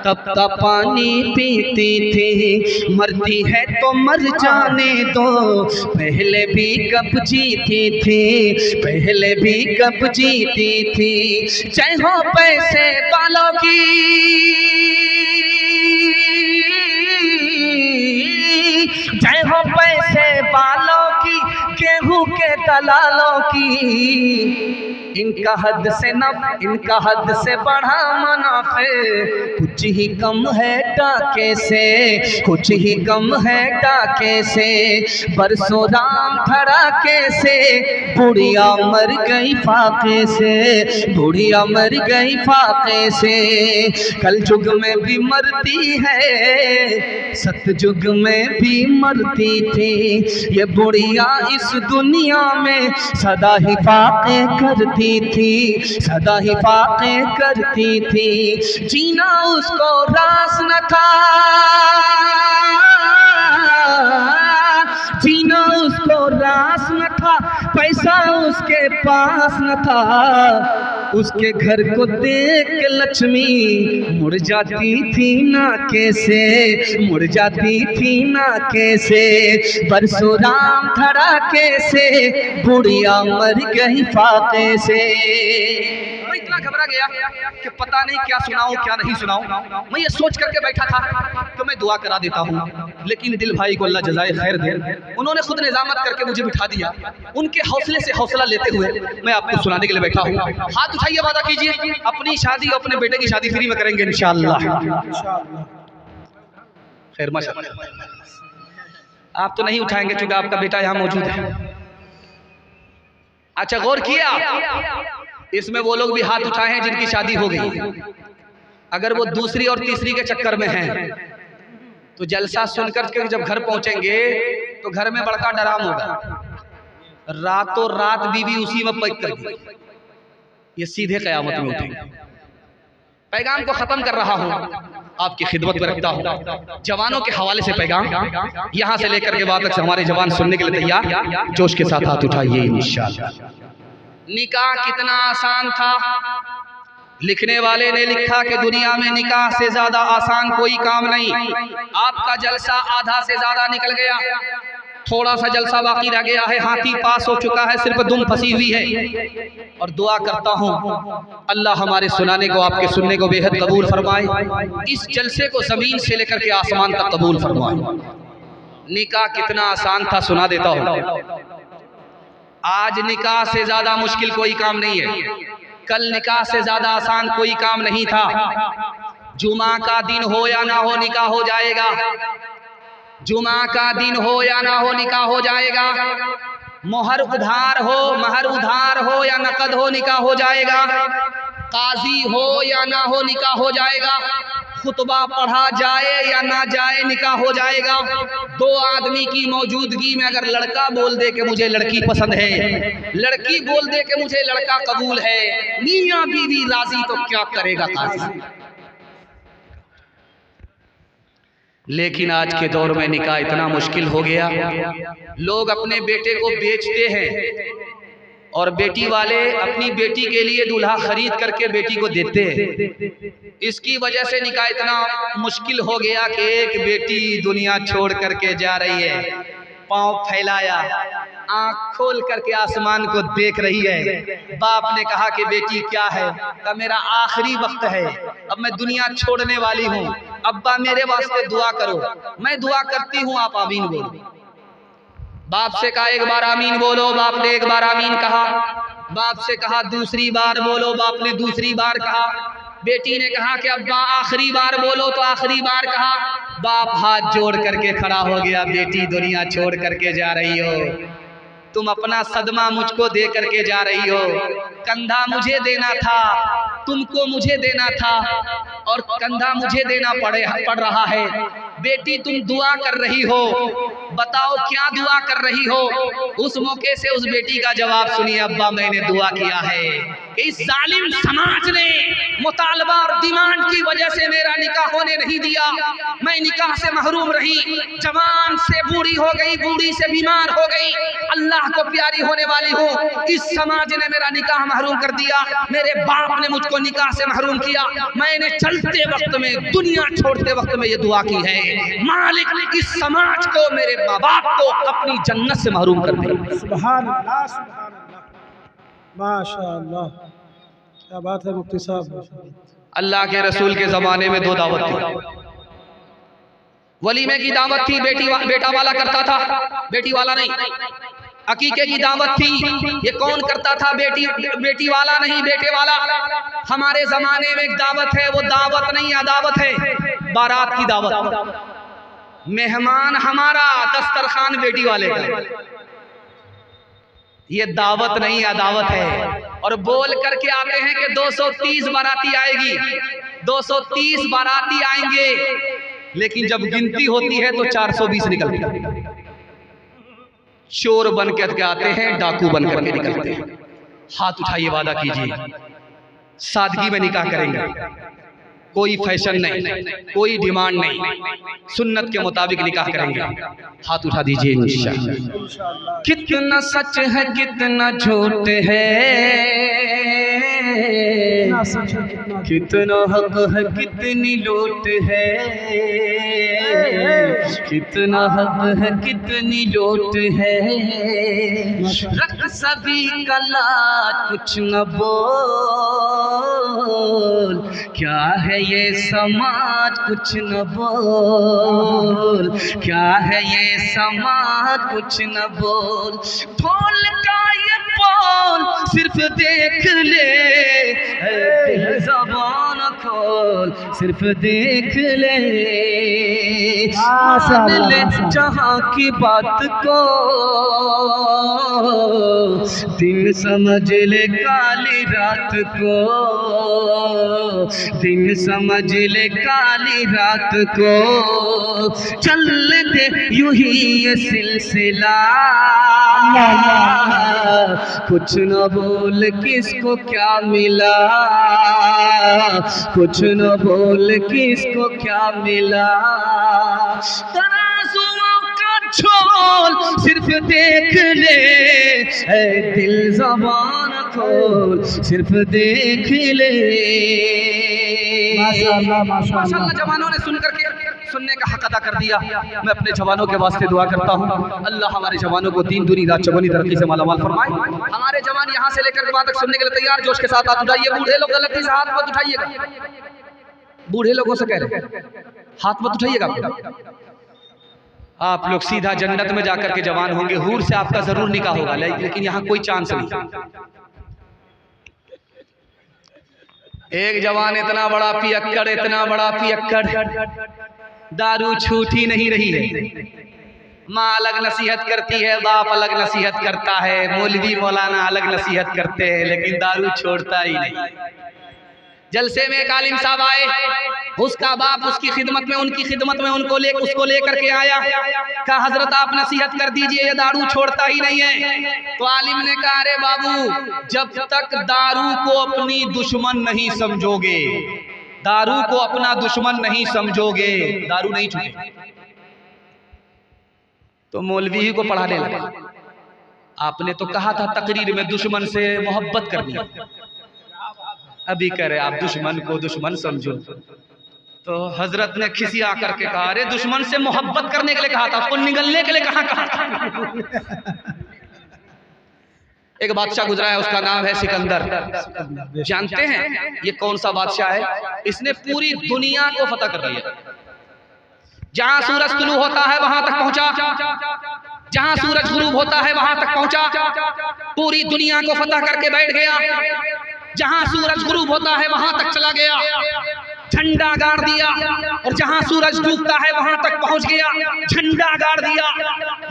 Speaker 1: तब तक पानी पीती थी, मरती है तो मर जाने दो, पहले भी कब जीती थी, पहले भी कब जीती थी। जय हो पैसे वालों की, जय हो पैसे वालों की, गेहूं के दलालों की। इनका हद से न, इनका हद से बढ़ा मुनाफे, कुछ ही कम है टाके से, कुछ ही कम है टाके से। बरसों राम धड़ाके से, बुढ़िया मर गई फाके से, बुढ़िया मर गई फाके से। कल युग में भी मरती है, सतयुग में भी मरती थी, ये बुढ़िया इस दुनिया में सदा ही फाके करती थी, सदा ही फाके करती थी। जीना उसको रास न था, जीना उसको रास न था, पैसा उसके पास न था। उसके घर को देख के लक्ष्मी मुड़ जाती थी ना कैसे, मुड़ जाती थी ना कैसे। बरसों राम धड़ाके से, बुढ़िया मर गई फाके से। मैं इतना घबरा गया कि पता नहीं क्या सुनाऊं क्या नहीं सुनाऊं। मैं ये सोच करके बैठा था तो मैं दुआ करा देता हूँ, लेकिन दिल भाई को अल्लाह जज़ाए खैर दे, उन्होंने खुद निजामत करके मुझे बिठा दिया। उनके हौसले से हौसला लेते हुए मैं आपको सुनाने के लिए बैठा हूँ। हाथ उठाइए, वादा कीजिए अपनी शादी और अपने बेटे की शादी फ्री में करेंगे इंशाअल्लाह। खैर माशाअल्लाह। आप तो नहीं उठाएंगे क्योंकि आपका बेटा यहाँ मौजूद है। अच्छा गौर किया, इसमें वो लोग भी हाथ उठाए हैं जिनकी शादी हो गई। अगर वो दूसरी और तीसरी के चक्कर में हैं तो जलसा सुनकर के जब घर पहुंचेंगे तो घर में बड़का डराम होगा, रातों रात बीवी उसी में पैक कर दी, ये सीधे कयामत में उठेंगे। पैगाम को ख़त्म कर रहा हूँ, आपकी खिदमत में रखता हूँ। जवानों के हवाले से पैगाम यहाँ से लेकर के बाद तक हमारे जवान सुनने के लिए तैयार, जोश के साथ हाथ उठाइए इंशाअल्लाह। निकाह कितना आसान था। लिखने वाले ने लिखा कि दुनिया में निकाह से ज्यादा आसान कोई काम नहीं। आपका जलसा आधा से ज्यादा निकल गया, थोड़ा सा जलसा बाकी रह गया है, हाथी पास हो चुका है, सिर्फ दुम फंसी हुई है। और दुआ करता हूँ अल्लाह हमारे सुनाने को, आपके सुनने को बेहद कबूल फरमाए, इस जलसे को जमीन से लेकर के आसमान तक कबूल फरमाए। निकाह कितना आसान था सुना देता हूँ। आज निकाह से ज्यादा मुश्किल कोई काम नहीं है, कल निकाह से ज्यादा आसान कोई काम नहीं था। जुमा का दिन हो या ना हो निकाह हो जाएगा, जुमा का दिन हो या ना हो निकाह हो जाएगा। मोहर उधार हो, महर उधार हो या नकद हो निकाह हो जाएगा। काजी हो या ना हो निकाह हो जाएगा। खुतबा पढ़ा जाए या ना जाए निकाह हो जाएगा। दो आदमी की मौजूदगी में अगर लड़का बोल दे कि मुझे लड़की पसंद है, लड़की बोल दे कि मुझे लड़का कबूल है, मियां बीवी राजी, तो क्या करेगा काजी। लेकिन आज के दौर में निकाह इतना मुश्किल हो गया, लोग अपने बेटे को बेचते हैं और बेटी वाले अपनी बेटी के लिए दूल्हा खरीद करके बेटी को देते हैं। इसकी वजह से निकाह इतना मुश्किल हो गया कि एक बेटी दुनिया छोड़ करके जा रही है, पांव फैलाया, आंख खोल करके आसमान को देख रही है। बाप ने कहा कि बेटी क्या है, कहा मेरा आखिरी वक्त है, अब मैं दुनिया छोड़ने वाली हूँ, अब्बा मेरे वास्ते दुआ करो। मैं दुआ करती हूँ, आप आमीन बोलो। बाप से कहा एक बार आमीन बोलो, बाप ने एक बार आमीन कहा। बाप से कहा दूसरी बार बोलो, बाप ने दूसरी बार कहा। बेटी ने कहा कि अब्बा आखिरी बार बोलो, तो आखिरी बार कहा। बाप हाथ जोड़ करके खड़ा हो गया, बेटी दुनिया छोड़ करके जा रही हो, तुम अपना सदमा मुझको दे करके जा रही हो। कंधा मुझे देना था, तुमको मुझे देना था, और कंधा मुझे देना पड़ रहा है। बेटी तुम दुआ कर रही हो, बताओ क्या दुआ कर रही हो। उस मौके से उस बेटी का जवाब सुनिए, अब्बा मैंने दुआ किया है कि इस जालिम समाज ने मुतालबा और डिमांड की वजह से मेरा निकाह होने नहीं दिया, मैं निकाह से महरूम रही, जवान से बूढ़ी हो गई, बूढ़ी से बीमार हो गई, अल्लाह को प्यारी होने वाली हूँ, इस समाज ने मेरा निकाह महरूम कर दिया, मेरे बाप ने मुझको निकाह से महरूम किया। मैंने चलते वक्त में, दुनिया छोड़ते वक्त में ये दुआ की है, मालिक इस समाज को, मेरे माँ बाप को अपनी जन्नत से महरूम कर दे।
Speaker 2: सुभान अल्लाह, सुभान अल्लाह, माशाअल्लाह, क्या बात है मुफ्ती साहब।
Speaker 1: अल्लाह के रसूल के ज़माने में दो दावत थी। वलीमे की दावत थी, बेटा वाला करता था, बेटी वाला नहीं। अकीके की दावत थी, ये कौन करता था? बेटी वाला नहीं, बेटे वाला। हमारे ज़माने में एक दावत है, वो दावत नहीं अदावत है, बारात की दावत। मेहमान हमारा, दस्तरखान बेटी वाले का। ये दावत नहीं अदावत है। और बोल करके आते हैं कि 230 बाराती आएगी, 230 बाराती आएंगे, लेकिन जब गिनती होती है तो 420 निकलती है। चोर बन करके आते हैं, डाकू बन करके निकलते हैं। हाथ उठाइए, वादा कीजिए सादगी में निकाह करेंगे, कोई फैशन नहीं, कोई डिमांड नहीं, सुन्नत के मुताबिक निकाह करेंगे। हाथ उठा दीजिए इंशाअल्लाह। कितना सच है कितना झूठ है, कितना हक है कितनी लूट है, कितना हक है कितनी लूट है। रख सभी का लाज कुछ न बोल, क्या है ये समाज कुछ न बोल, क्या है ये समाज कुछ न बोल। ढोल का ये बोल सिर्फ देख ले, ज़बान खोल सिर्फ देख ले, मान ले जहाँ की बात को, दिन समझ ले काली रात को, दिन समझ ले काली रात को, चलने दे यूं ही ये सिलसिला, कुछ न बोल किसको क्या मिला, कुछ न बोल किसको क्या मिला, तराजुओं का झोल सिर्फ देख ले, ऐ दिल ज़बान खोल सिर्फ देख ले। माशाअल्लाह जवानों ने सुन करके सुनने का हक अदा कर दिया। मैं अपने जवानों के वास्ते दुआ करता हूँ, अल्लाह हमारे जवानों को दीन दुनी रात चौगुनी तरक्की से मालामाल फरमाए। हमारे जवान यहाँ से लेकर वहाँ तक सुनने के लिए तैयार, जोश के साथ हाथ उठाइए। बूढ़े लोग गलती से हाथ मत उठाइएगा, बूढ़े लोगों से कह रहे हाथ मत उठाइएगा। आप लोग सीधा जन्नत में जाकर के जवान होंगे, हूर से आपका जरूर निकाह होगा, लेकिन यहाँ कोई चांस नहीं। एक जवान इतना बड़ा पियक्कड़, इतना बड़ा पियक्कड़, दारू छूटी नहीं रही है। माँ अलग नसीहत करती है, बाप अलग नसीहत करता है, मौलवी मौलाना अलग नसीहत करते हैं, लेकिन दारू छोड़ता ही नहीं। जलसे में एक आलिम साहब आए, उसका बाप उसकी खिदमत में, उनकी खिदमत में उसको लेकर के आया, कहा हजरत आप नसीहत कर दीजिए, ये दारू छोड़ता ही नहीं है। तो आलिम ने कहा अरे बाबू, जब तक दारू को अपनी दुश्मन नहीं समझोगे, दारू को अपना दुश्मन नहीं समझोगे, दारू नहीं छूटे। तो मौलवी ही को पढ़ाने लगा, आपने तो कहा था तकरीर में दुश्मन से मोहब्बत करनी, अभी कह रहे आप दुश्मन को दुश्मन समझो। तो हजरत ने खिसिया करके कहा अरे दुश्मन से मोहब्बत करने के लिए कहा था, उसको निगलने के लिए कहा था। एक बादशाह गुजरा है, उसका नाम है सिकंदर। जानते हैं ये कौन सा बादशाह है? इसने पूरी दुनिया को फतह कर दिया। जहां सूरज तुलू होता है वहां तक पहुंचा, जहां सूरज गुरूब होता है वहां तक पहुंचा, पूरी दुनिया को फतह करके बैठ गया। जहां सूरज गुरूब होता है वहां तक चला गया, झंडा गाड़ दिया, और जहां सूरज डूबता है वहां तक पहुंच गया, झंडा गाड़ दिया।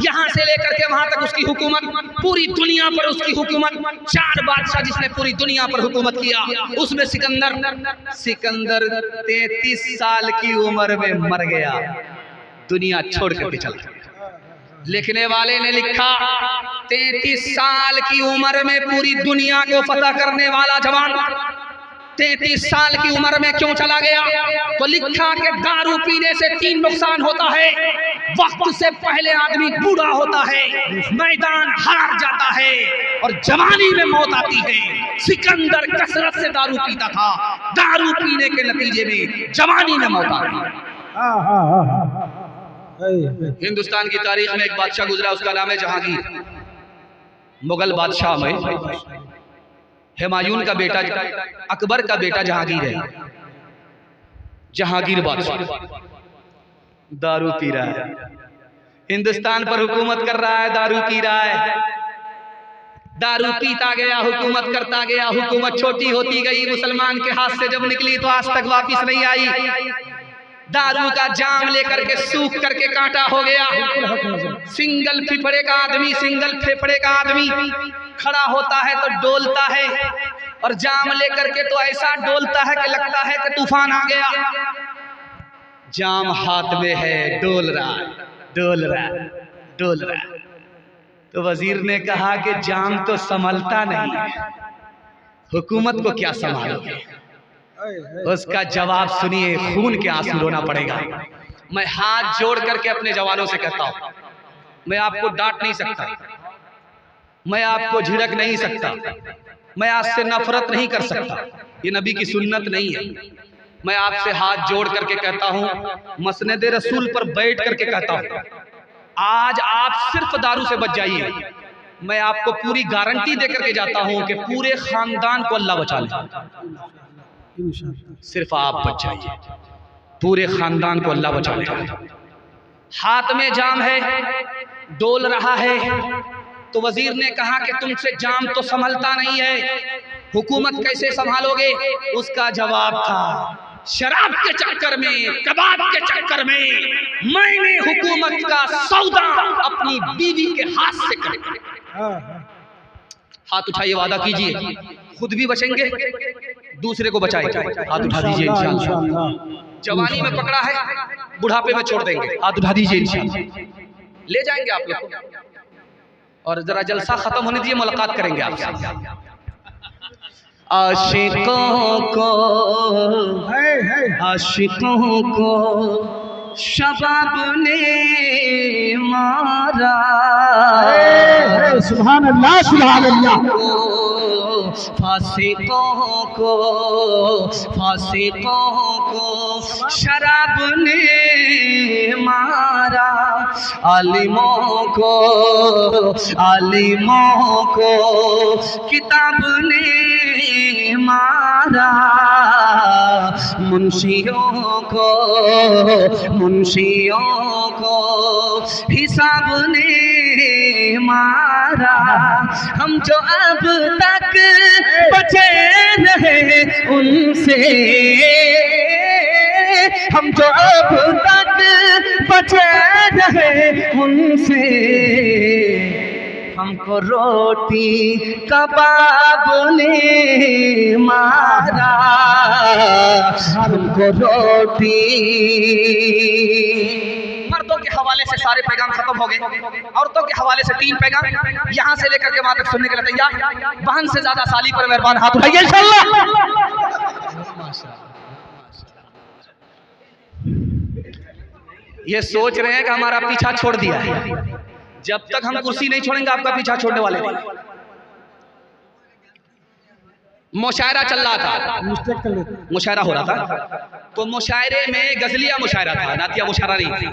Speaker 1: यहां से लेकर के वहां तक उसकी हुकूमत, पूरी दुनिया पर उसकी हुकूमत। 4 बादशाह जिसने पूरी दुनिया पर हुकूमत किया, उसमें सिकंदर 33 साल की उम्र में मर गया, दुनिया छोड़ करके चला गया। लिखने वाले ने लिखा 33 साल की उम्र में पूरी दुनिया को फतह करने वाला जवान 33 साल की उम्र में क्यों चला गया? तो लिखा कि दारू पीने से 3 नुकसान होता है। वक्त से पहले आदमी बूढ़ा होता है, मैदान हार जाता है, और जवानी में मौत आती है। सिकंदर कसरत से दारू पीता था, दारू पीने के नतीजे में जवानी में मौत आ गई। हिंदुस्तान की तारीख में एक बादशाह गुजरा, उसका नाम है जहांगीर। मुगल बादशाह में हुमायूं का बेटा, अकबर का बेटा जहांगीर है। जहांगीर बादशाह दारू पी रहा है, हिंदुस्तान पर हुकूमत कर रहा है, दारू पी रहा है। दारू पीता गया, हुकूमत करता गया, हुकूमत छोटी होती गई। मुसलमान के हाथ से जब निकली तो आज तक वापिस नहीं आई। दारू का जाम लेकर के सूख करके कांटा हो गया। सिंगल फेफड़े का आदमी खड़ा होता है तो डोलता है, और जाम लेकर के तो ऐसा डोलता है कि लगता है कि तूफान आ गया। जाम हाथ में है, डोल रहा है। तो वजीर ने कहा कि जाम तो संभलता नहीं है, हुकूमत को क्या संभालोगे? उसका जवाब सुनिए, खून के आंसू रोना पड़ेगा। मैं हाथ जोड़ करके अपने जवानों से कहता हूं, मैं आपको डांट नहीं सकता, मैं आपको झिड़क नहीं सकता, मैं आपसे नफरत नहीं कर सकता, ये नबी की सुन्नत नहीं है। मैं आपसे हाथ जोड़ करके कहता हूं, मसनद रसूल पर बैठ करके कहता हूं, आज आप सिर्फ दारू से बच जाइए। मैं आपको पूरी गारंटी देकर के जाता हूं कि पूरे खानदान को अल्लाह बचा ले। सिर्फ आप बच जाइए, पूरे खानदान को अल्लाह बचा लेगा। हाथ में जाम है, डोल रहा है। तो वजीर ने कहा कि तुमसे जाम तो संभलता नहीं है, हुकूमत कैसे संभालोगे? उसका जवाब था शराब के चक्कर में, कबाब के चक्कर में मैंने हुकूमत का सौदा अपनी बीवी के हाथ से करे। हाथ उठाइए, वादा कीजिए, खुद भी बचेंगे, दूसरे को बचाएंगे। हाथ उठा दीजिए इंशाअल्लाह। जवानी में पकड़ा है, बुढ़ापे में छोड़ देंगे। हाथ उठा दीजिए इंशाअल्लाह। ले जाएंगे आप लोग को। और जरा जलसा खत्म होने दीजिए, मुलाकात करेंगे आपसे। आशिकों को शबाब ने मारा,
Speaker 2: सुभान अल्लाह सुभान अल्लाह।
Speaker 1: फासिकों को शराब ने मारा, आलिमों को किताब ने मारा, मुंशियों को हिसाब ने मारा। हम जो अब तक बचे रहे उनसे, हम जो अब तक बचे रहे उनसे, हमको रोटी कबाब ने मारा, हमको रोटी। मर्दों के हवाले से सारे पैगाम खत्म हो गए, औरतों के हवाले से 3 पैगाम यहाँ से लेकर के वहां तक सुनने के लिए तैयार। बहन से ज्यादा साली पर मेहरबान हाथ उठाइए इंशाअल्लाह। ये सोच रहे हैं कि हमारा पीछा छोड़ दिया है, जब तक हम कुर्सी नहीं छोड़ेंगे आपका पीछा छोड़ने वाले नहीं। मुशायरा चल रहा था, मुशायरा हो रहा था, तो मुशायरे में गजलिया मुशायरा था, नातिया मुशायरा नहीं थी।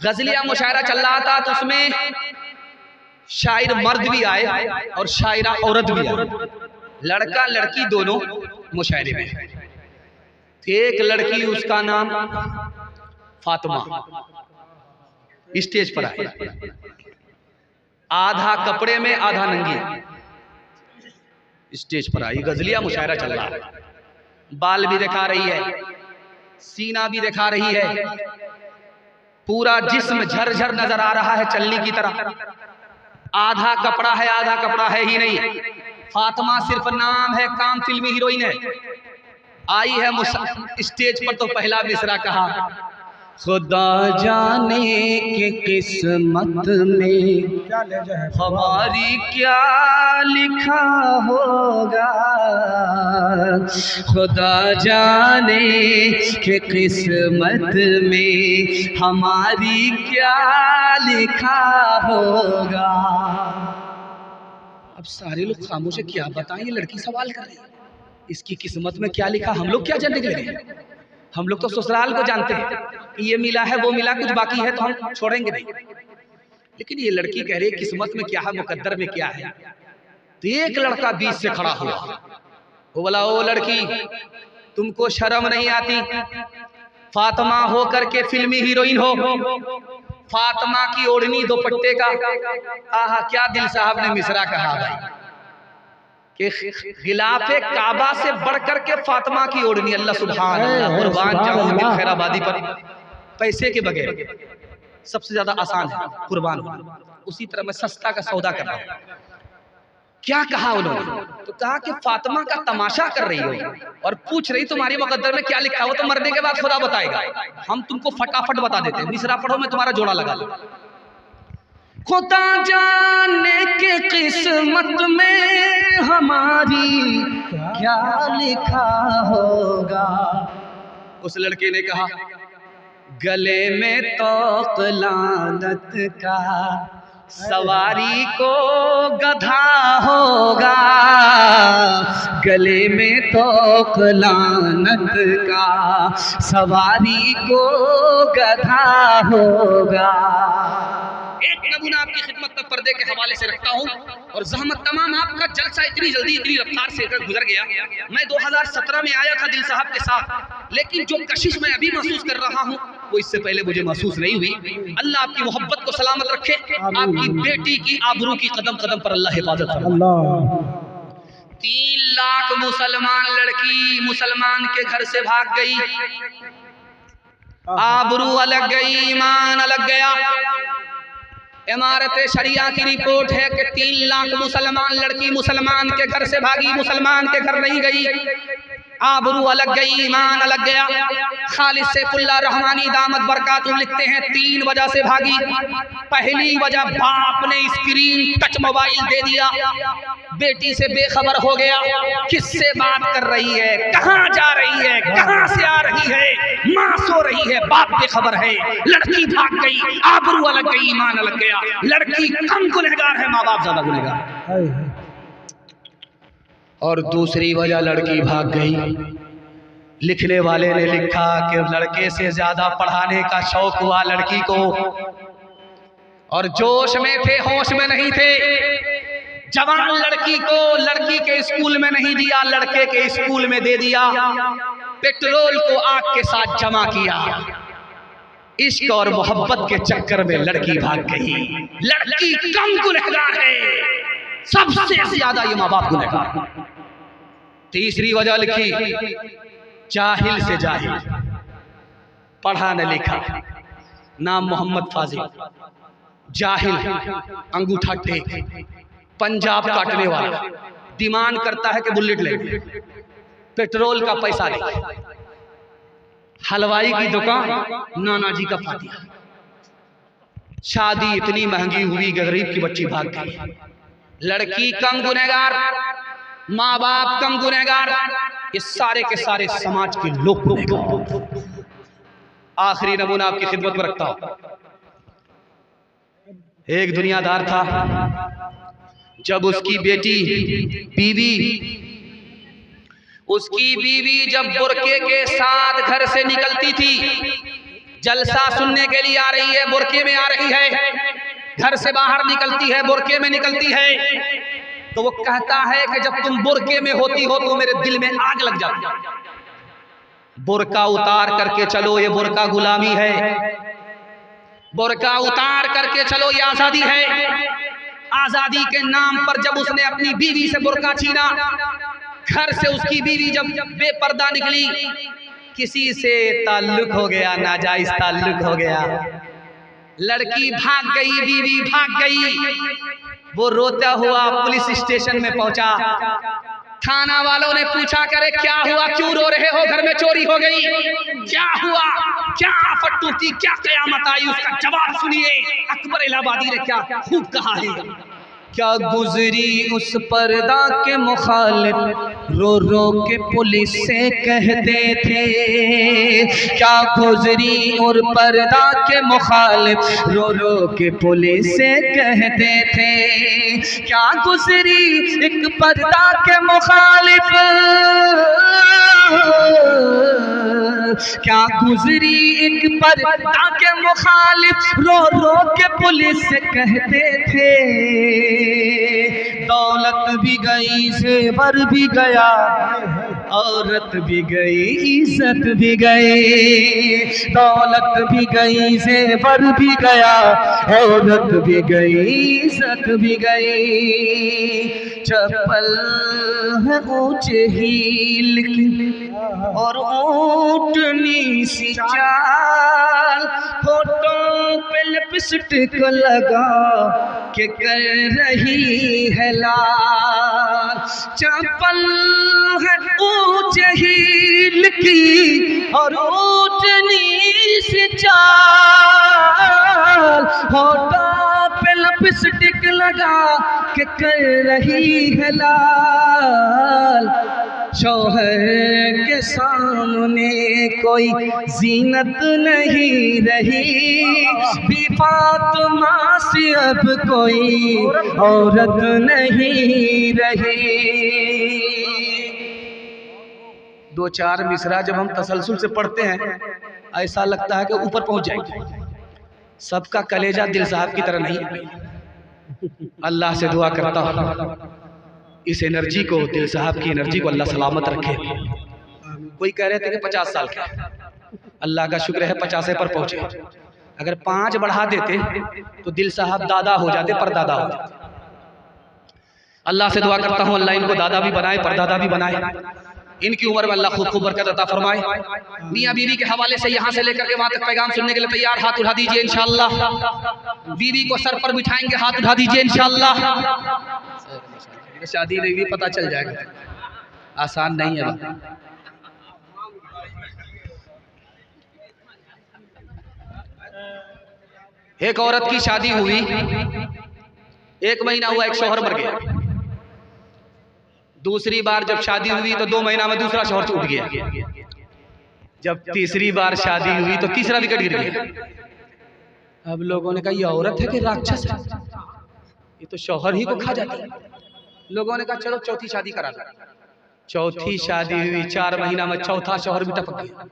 Speaker 1: गजलिया मुशायरा चल रहा था, तो उसमें शायर मर्द भी आए और शायरा औरत भी आई, लड़का लड़की दोनों मुशायरे में। एक लड़की, उसका नाम फातिमा, स्टेज पर आई, आधा कपड़े में आधा नंगी स्टेज पर आई। गजलिया मुशायरा चल रहा है, बाल भी दिखा रही है, सीना भी दिखा रही है, पूरा जिस्म झरझर नजर आ रहा है चलनी की तरह। आधा कपड़ा है, आधा कपड़ा है ही नहीं। फातिमा सिर्फ नाम है, काम फिल्मी हीरोइन है। आई है स्टेज पर तो पहला मिसरा कहा, खुदा जाने के किस्मत में हमारी क्या लिखा होगा, खुदा जाने के किस्मत में हमारी क्या लिखा होगा। अब सारे लोग खामोश है, क्या बताएं, ये लड़की सवाल कर रही है, इसकी किस्मत में क्या लिखा, हम लोग क्या जानने के लिए? हम लोग तो ससुराल को जानते हैं कि ये मिला है, वो मिला, कुछ बाकी है तो हम छोड़ेंगे नहीं। लेकिन ये लड़की कह रही है किस्मत में क्या है, मुकद्दर में क्या है। तो एक लड़का बीच से खड़ा हुआ, वो बोला, ओ लड़की, तुमको शर्म नहीं आती? फातिमा हो करके फिल्मी हीरोइन हो, फातिमा की ओढ़नी दुपट्टे का, आहा क्या दिल साहब ने मिसरा कहा भाई, कि खिलाफे काबा से बढ़कर के फातिमा की ओढ़नी। अल्लाह सुभान अल्लाह, कुर्बान जाऊं दिल खैराबादी पर, पैसे के बगैर सबसे ज्यादा आसान है कुर्बान होना, उसी तरह मैं सस्ता का सौदा कर रहा हूं। क्या कहा उन्होंने? तो कहा कि फातिमा का तमाशा कर रही हो और पूछ रही तुम्हारी मुकद्दर में क्या लिखा हो, तो मरने के बाद खुदा बताएगा, हम तुमको फटाफट बता देते हैं। मिसरा पढ़ो, मैं तुम्हारा जोड़ा लगा लूं। खुदा जाने के किस्मत में हमारी क्या लिखा होगा। उस लड़के ने कहा, गले में तोक लानत का, सवारी को गधा होगा, गले में तोक लानत का, सवारी को गधा होगा। एक नमूना आपकी खिदमत में पर्दे के हवाले से रखता हूँ, और जहमत तमाम आपका जलसा इतनी जल्दी इतनी रफ्तार से गुजर गया। मैं 2017 में आया था दिल साहब के साथ, लेकिन जो कशिश मैं अभी महसूस कर रहा हूँ वो इससे पहले मुझे महसूस नहीं हुई। अल्लाह आपकी मोहब्बत को सलामत रखे, आपकी बेटी की आबरू की कदम कदम पर अल्लाह हिफाजत करे। 3 लाख मुसलमान लड़की मुसलमान के घर से भाग गई, आबरू अलग गई, ईमान अलग गया। इमारत शरिया की रिपोर्ट है कि 3 लाख मुसलमान लड़की मुसलमान के घर से भागी, मुसलमान के घर नहीं गई, आबरू अलग गई, ईमान अलग गया। खालिद सैफुल्लाह रहमानी दामत बरकातुहू लिखते हैं 3 वजह से भागी। पहली वजह, बाप ने स्क्रीन टच मोबाइल दे दिया, बेटी से बेखबर हो गया, किससे बात कर रही है, कहाँ जा रही है, कहाँ से आ रही है, माँ सो रही है, बाप बेखबर है, लड़की भाग गई, आबरू अलग गई, ईमान अलग गया। लड़की कम गुनहगार है, माँ बाप ज्यादा गुनहगार। और दूसरी वजह, लड़की भाग गई, लिखने वाले ने लिखा कि लड़के से ज्यादा पढ़ाने का शौक हुआ लड़की को, और जोश में थे, होश में नहीं थे। जवान लड़की को लड़की के स्कूल में नहीं दिया, लड़के के स्कूल में दे दिया, पेट्रोल को आग के साथ जमा किया। इश्क और मोहब्बत के चक्कर में लड़की भाग गई। लड़की कम गुनहगार है, सबसे ज्यादा ये माँ बाप गुनहगार। तीसरी वजह लिखी, जाहिल से जाहिल, पढ़ा न लिखा, नाम मोहम्मद फाजिल, जाहिल, अंगूठा टेक, पंजाब काटने वाला, डिमांड करता है कि बुलेट ले, पेट्रोल का पैसा ले, हलवाई की दुकान, नाना जी का फातिहा। शादी इतनी महंगी हुई, गरीब की बच्ची भाग गई। लड़की कम गुनहगार, माँ बाप कम गुनहगार, ये सारे के सारे समाज के लोग गुनहगार। आखिरी नमूना आपकी खिदमत में रखता हूं। एक दुनियादार था, जब उसकी बीवी जब बुरके के साथ घर से निकलती थी, जलसा सुनने के लिए आ रही है, बुरके में आ रही है, घर से बाहर निकलती है, बुरके में निकलती है, तो वो कहता है कि जब तुम बुरके में होती हो तो मेरे दिल में आग लग जाती है। बुरका उतार करके चलो, ये बुरका गुलामी है, बुरका उतार करके चलो, ये आजादी है। आजादी के नाम पर जब उसने अपनी बीवी से बुरका छीना, घर से उसकी बीवी जब बेपर्दा निकली, किसी से ताल्लुक हो गया, नाजायज ताल्लुक हो गया, लड़की भाग गई, बीवी भाग गई। वो रोता हुआ पुलिस स्टेशन में पहुंचा। थाना वालों ने पूछा, करे क्या हुआ, क्यों रो रहे हो, घर में चोरी हो गई, क्या हुआ, क्या आफत टूटी, क्या कयामत आई, उसका जवाब सुनिए। अकबर इलाहाबादी ने क्या खूब कहा है, क्या गुजरी उस पर्दा के मुखालिफ, रो रो के पुलिस से कहते थे, क्या गुजरी और पर्दा के मुखालिफ, रो रो के पुलिस से कहते थे, क्या गुजरी एक पर्दा के मुखालिफ, क्या गुजरी एक पर्दा के मुखालिफ, रो रो के पुलिस से कहते थे, दौलत भी गई, ज़ेवर भी गया, औरत भी गई, इज्जत भी गई, दौलत भी गई, ज़ेवर भी गया, औरत भी गई, इज्जत भी गई। चप्पल है ऊंचे हील की और ऊंटनी सी चाल, होठों पे लिपस्टिक लगा के कर रही है लाल। चप्पल है ऊंचे हील की और ऊंटनी सी चाल, होठों पे लिपस्टिक लगा के कर रही है लाल। शौहर के सामने कोई जीनत नहीं रही, बी फातिमा से अब कोई औरत नहीं रही। 2-4 मिसरा जब हम तसलसल से पढ़ते हैं, ऐसा लगता है कि ऊपर पहुंच जाएंगे। सबका कलेजा दिल साहब की तरह नहीं। अल्लाह से दुआ करता हूँ इस एनर्जी को, दिल साहब की एनर्जी को अल्लाह सलामत रखे। कोई कह रहे थे कि 50 साल का, अल्लाह का शुक्र है 50 पर पहुंचे। अगर 5 बढ़ा देते तो दिल साहब दादा हो जाते, पर दादा हो जाते। अल्लाह से दुआ करता हूँ अल्लाह इनको दादा भी बनाए, परदादा भी बनाए, इनकी उम्र में अल्लाह खूब खूब बरकत अता फरमाए। मियाँ बीवी के हवाले से यहाँ से लेकर के वहाँ तक पैगाम सुनने के लिए तैयार, हाथ उठा दीजिए इंशाअल्लाह। बीवी को सर पर बिठाएंगे, हाथ उठा दीजिए इंशाअल्लाह। शादी नहीं भी पता चल जाएगा, आसान नहीं है बात। एक औरत की शादी हुई, 1 महीना हुआ, एक शौहर मर गया। दूसरी बार जब शादी हुई तो 2 महीना में दूसरा शौहर उठ गया। जब तीसरी बार शादी हुई तो तीसरा विकेट गिर गया। अब लोगों ने कहा ये औरत है कि राक्षस है, ये तो शौहर ही को खा जाती है। लोगों ने कहा चलो चौथी शादी करा लो। चौथी शादी हुई, 4 महीना में चौथा शौहर भी टपक गया।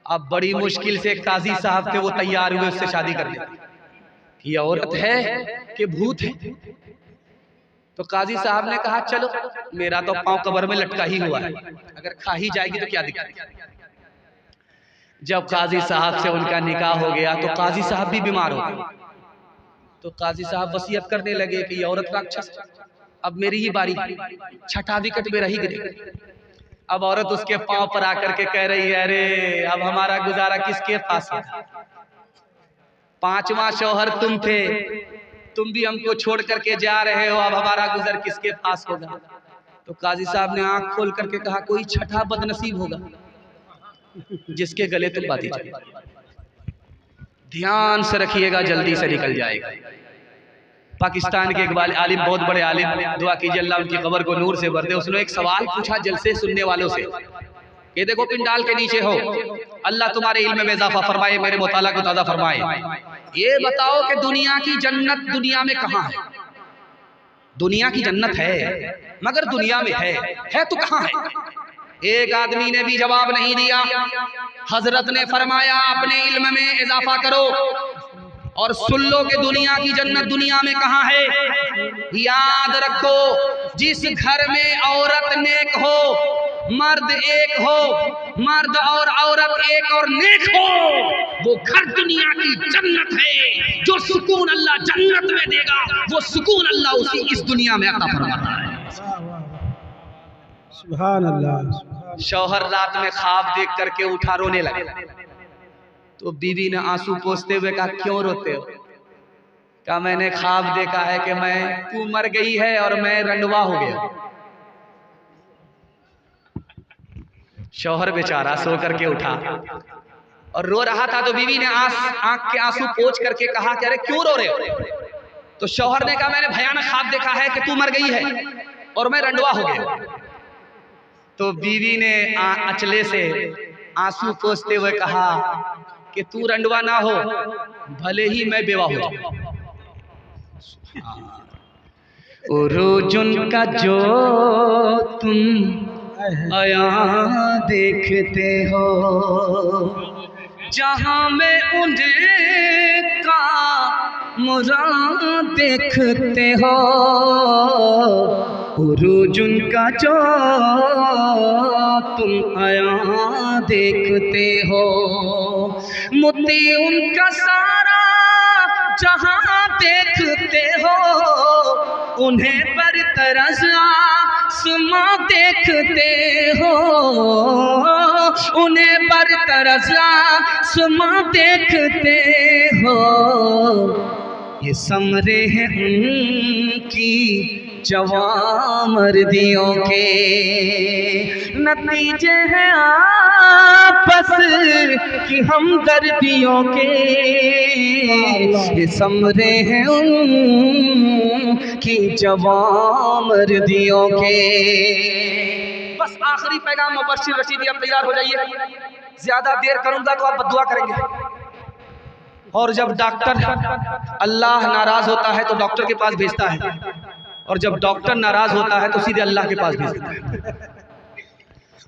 Speaker 1: अब बड़ी मुश्किल से एक काजी साहब थे, वो तैयार हुए उससे शादी करने। ये औरत है कि भूत है? तो काजी साहब ने कहा चलो, मेरा तो पांव कब्र में लटका ही हुआ है, अगर खा ही जाएगी तो क्या दिक्कत। जब काजी साहब से उनका निकाह हो गया तो काजी साहब भी बीमार हो गए। तो काजी साहब वसीयत करने लगे कि ये औरत राक्षस, अब मेरी ही बारी, छठा विकेट मेरा ही गिरेगा। अब औरत उसके पांव पर आकर के कह रही है अरे अब हमारा गुजारा किसके पास है? 5वां शौहर तुम थे, तुम भी हमको छोड़ करके जा रहे हो, अब हमारा गुजर किसके पास होगा? तो काजी साहब ने आंख खोल करके कहा कोई छठा बदनसीब होगा जिसके गले तुम बाती चली। ध्यान से रखिएगा, जल्दी से निकल जाएगा। पाकिस्तान के एक आलिम, बहुत बड़े आलिम, दुआ कीजिए अल्लाह उनकी कब्र को नूर से भर दे। उसने एक सवाल पूछा जलसे सुनने वालों से, ये देखो पिंडाल के नीचे हो, अल्लाह तुम्हारे इल्म में इजाफा फरमाए, मेरे मुताला को ताज़ा फरमाए। ये बताओ कि दुनिया की जन्नत दुनिया में कहाँ है? दुनिया की जन्नत है मगर दुनिया में है तो कहाँ है? एक आदमी ने भी जवाब नहीं दिया। हजरत ने फरमाया अपने इल्म में इजाफा करो और सुन लो कि दुनिया की जन्नत दुनिया में कहाँ है। याद रखो, जिस घर में औरत नेक हो, मर्द एक हो, मर्द और औरत एक और नेक हो, वो घर दुनिया की जन्नत है। जो सुकून अल्लाह जन्नत में देगा वो सुकून अल्लाह उसी इस दुनिया में अता फरमाता है।
Speaker 2: सुभान अल्लाह।
Speaker 1: शौहर रात में ख्वाब देख करके उठा, रोने लगे। तो बीवी ने आंसू पोंछते हुए कहा क्यों रोते हो? कहा मैंने ख्वाब देखा है कि तू मर गई है और मैं रंडवा हो गया। शौहर बेचारा सो करके उठा और रो रहा था। तो बीवी ने आंख के आंसू पोंछ करके कहा कि अरे क्यों रो रहे हो? तो शौहर ने कहा मैंने भयानक ख्वाब देखा है कि तू मर गई है और मैं रंडवा हो गया। तो बीवी ने अचले से आंसू पोंछते हुए कहा कि तू रंडवा ना हो, भले ही मैं बेवा हो जाऊं। रोजुन का जो तुम आया देखते हो, जहां में उन्हें का मुराद देखते हो, रोजुन का जो तुम आया देखते हो, मुद्दे उनका सारा जहां देखते हो, उन्हें पर तरस आसमां देखते हो, उन्हें पर तरस आसमां देखते हो। ये समरे हैं उनकी जवामर्दियों के, नतीजे हैं आपस की हमदर्दियों के। ये समरे हैं उनकी जवामर्दियों के। बस आखिरी पैगाम मुबश्शिर रशीदी, अब तैयार हो जाइए, ज्यादा देर करूंगा तो आप बद्दुआ करेंगे। और जब डॉक्टर, अल्लाह नाराज होता है तो डॉक्टर के पास भेजता है, और जब डॉक्टर नाराज होता है तो सीधे अल्लाह के पास भेजता है।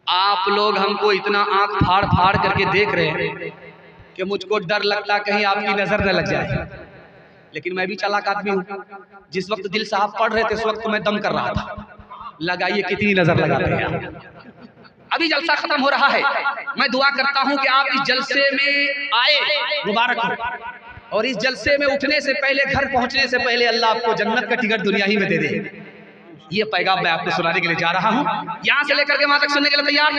Speaker 1: आप लोग हमको इतना आंख फाड़ फाड़ करके देख रहे हैं कि मुझको डर लगता कहीं आपकी नजर न लग जाए, लेकिन मैं भी चालाक आदमी हूँ। जिस वक्त दिल साहब पढ़ रहे थे उस वक्त मैं दम कर रहा था। लगाइए कितनी नजर लगाते हैं। अभी जलसा खत्म हो रहा है, मैं दुआ करता हूं कि आप इस जलसे में आए, मुबारक हो। और इस जलसे में उठने से पहले, घर पहुंचने से पहले अल्लाह आपको जन्नत का टिकट दुनिया ही में दे दे। ये पैगाम मैं आपको सुनाने के लिए जा रहा हूँ। यहाँ से लेकर के वहां तक सुनने के लिए तैयार?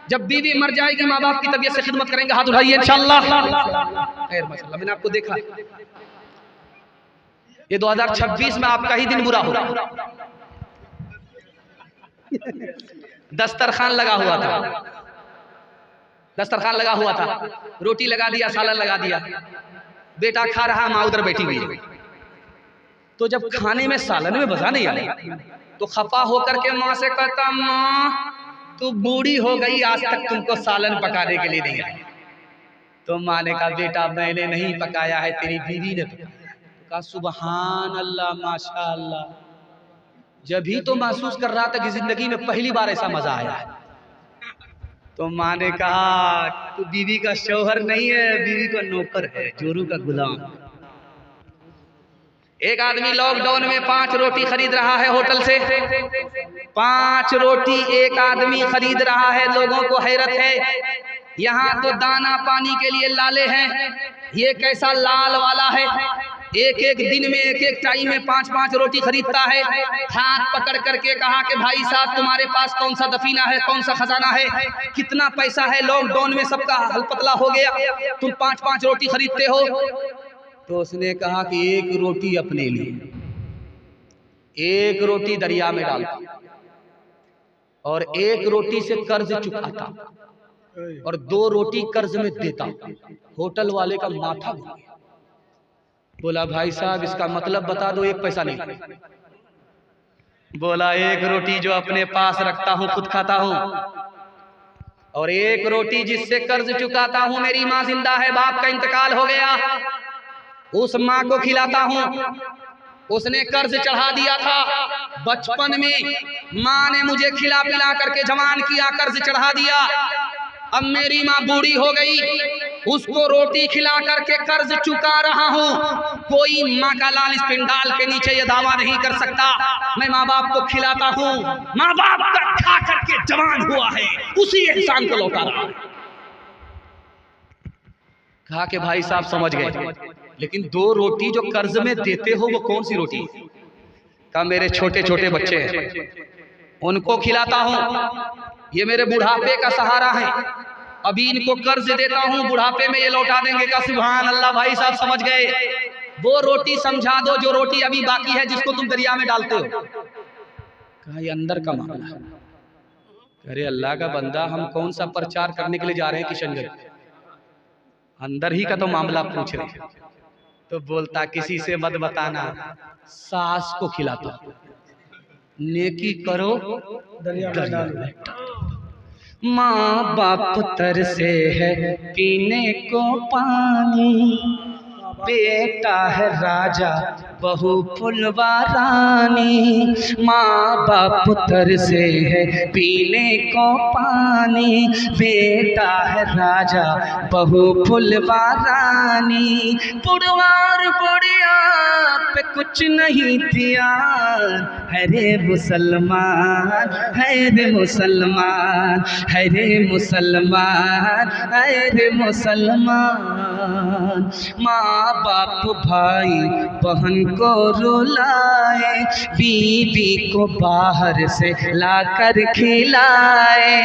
Speaker 1: जब बीवी मर जाएगी माँ बाप की तबीयत से खिदमत करेंगे, हाथ उठाइए इंशाअल्लाह। खैर माशाअल्लाह, मैंने आपको देखा ये 2026 में आपका ही दिन बुरा होगा। दस्तरखान लगा हुआ था, दस्तरखान लगा हुआ था, रोटी लगा दिया, सालन लगा दिया, बेटा खा रहा, माँ उधर बैठी हुई है। तो जब खाने में सालन में मजा नहीं आया तो खफा होकर के माँ से कहता, माँ तू बूढ़ी हो गई, आज तक तुमको सालन पकाने के लिए नहीं आई। तो माँ ने कहा, बेटा मैंने नहीं पकाया है, तेरी बीवी ने पकाया। तो कहा, सुबहान अल्लाह, माशाअल्लाह। जब ही तो महसूस कर रहा था कि जिंदगी में पहली बार ऐसा मजा आया है। तो माँ ने कहा, तू बीवी का शौहर नहीं है, बीवी का नौकर है, जोरू का गुलाम। एक आदमी लॉकडाउन में 5 रोटी खरीद रहा है होटल से, 5 रोटी एक आदमी खरीद रहा है। लोगों को हैरत है, यहाँ तो दाना पानी के लिए लाले हैं, ये कैसा लाल वाला है, एक एक दिन में एक एक टाइम में 5-5 रोटी खरीदता है। हाथ पकड़ करके कहा कि भाई साहब तुम्हारे पास कौन सा दफीना है, कौन सा खजाना है, कितना पैसा है, लॉकडाउन में सबका हल पतला हो गया, तुम 5-5 रोटी खरीदते हो। तो उसने कहा कि 1 रोटी अपने लिए, 1 रोटी दरिया में डालता और 1 रोटी से कर्ज चुकाता और 2 रोटी कर्ज में देता। होटल वाले का माथा घूम गया, बोला भाई साहब इसका मतलब बता दो, 1 पैसा नहीं। बोला 1 रोटी जो अपने पास रखता हूं खुद खाता हूं, और 1 रोटी जिससे कर्ज चुकाता हूं, मेरी माँ जिंदा है, बाप का इंतकाल हो गया, उस माँ को खिलाता हूं। उसने कर्ज चढ़ा दिया था बचपन में, माँ ने मुझे खिला पिला करके जवान किया, कर्ज चढ़ा दिया। अब मेरी माँ बूढ़ी हो गई, उसको रोटी खिला करके कर्ज चुका रहा हूँ। कोई माँ का लाल इस पिंडाल के नीचे ये दावा नहीं कर सकता मैं माँ बाप को खिलाता हूँ, माँ बाप का खा करके जवान हुआ है, उसी एहसान को लौटा रहा है। कहा कि भाई साहब समझ गए, लेकिन 2 रोटी जो कर्ज में देते हो वो कौन सी रोटी? कहा मेरे छोटे छोटे बच्चे हैं, उनको खिलाता हूँ, ये मेरे बुढ़ापे का सहारा है, अभी इनको कर्ज देता हूँ, बुढ़ापे में ये लौटा देंगे। का सुभान अल्लाह, भाई साहब समझ गए, वो रोटी समझा दो जो रोटी अभी बाकी है, जिसको तुम दरिया में डालते हो। कहा ये अंदर का मामला है। अरे अल्लाह का बंदा, हम कौन सा प्रचार करने के लिए जा रहे हैं किशनगंज, अंदर ही का तो मामला पूछ रहे हैं। तो बोलता किसी से मत बताना, सास को खिलाता, नेकी करो दरिया में डालो। माँ बाप तरसे है पीने को पानी, बेटा है राजा बहू फुलवा रानी। माँ बाप तरसे है पीने को पानी, बेटा है राजा बहू फुलवा रानी। बुढ़वार बुढ़िया पे कुछ नहीं दिया, है रे मुसलमान, है रे मुसलमान, है रे मुसलमान, है रे मुसलमान। माँ बाप भाई बहन को रुलाए, बीवी को बाहर से लाकर खिलाए।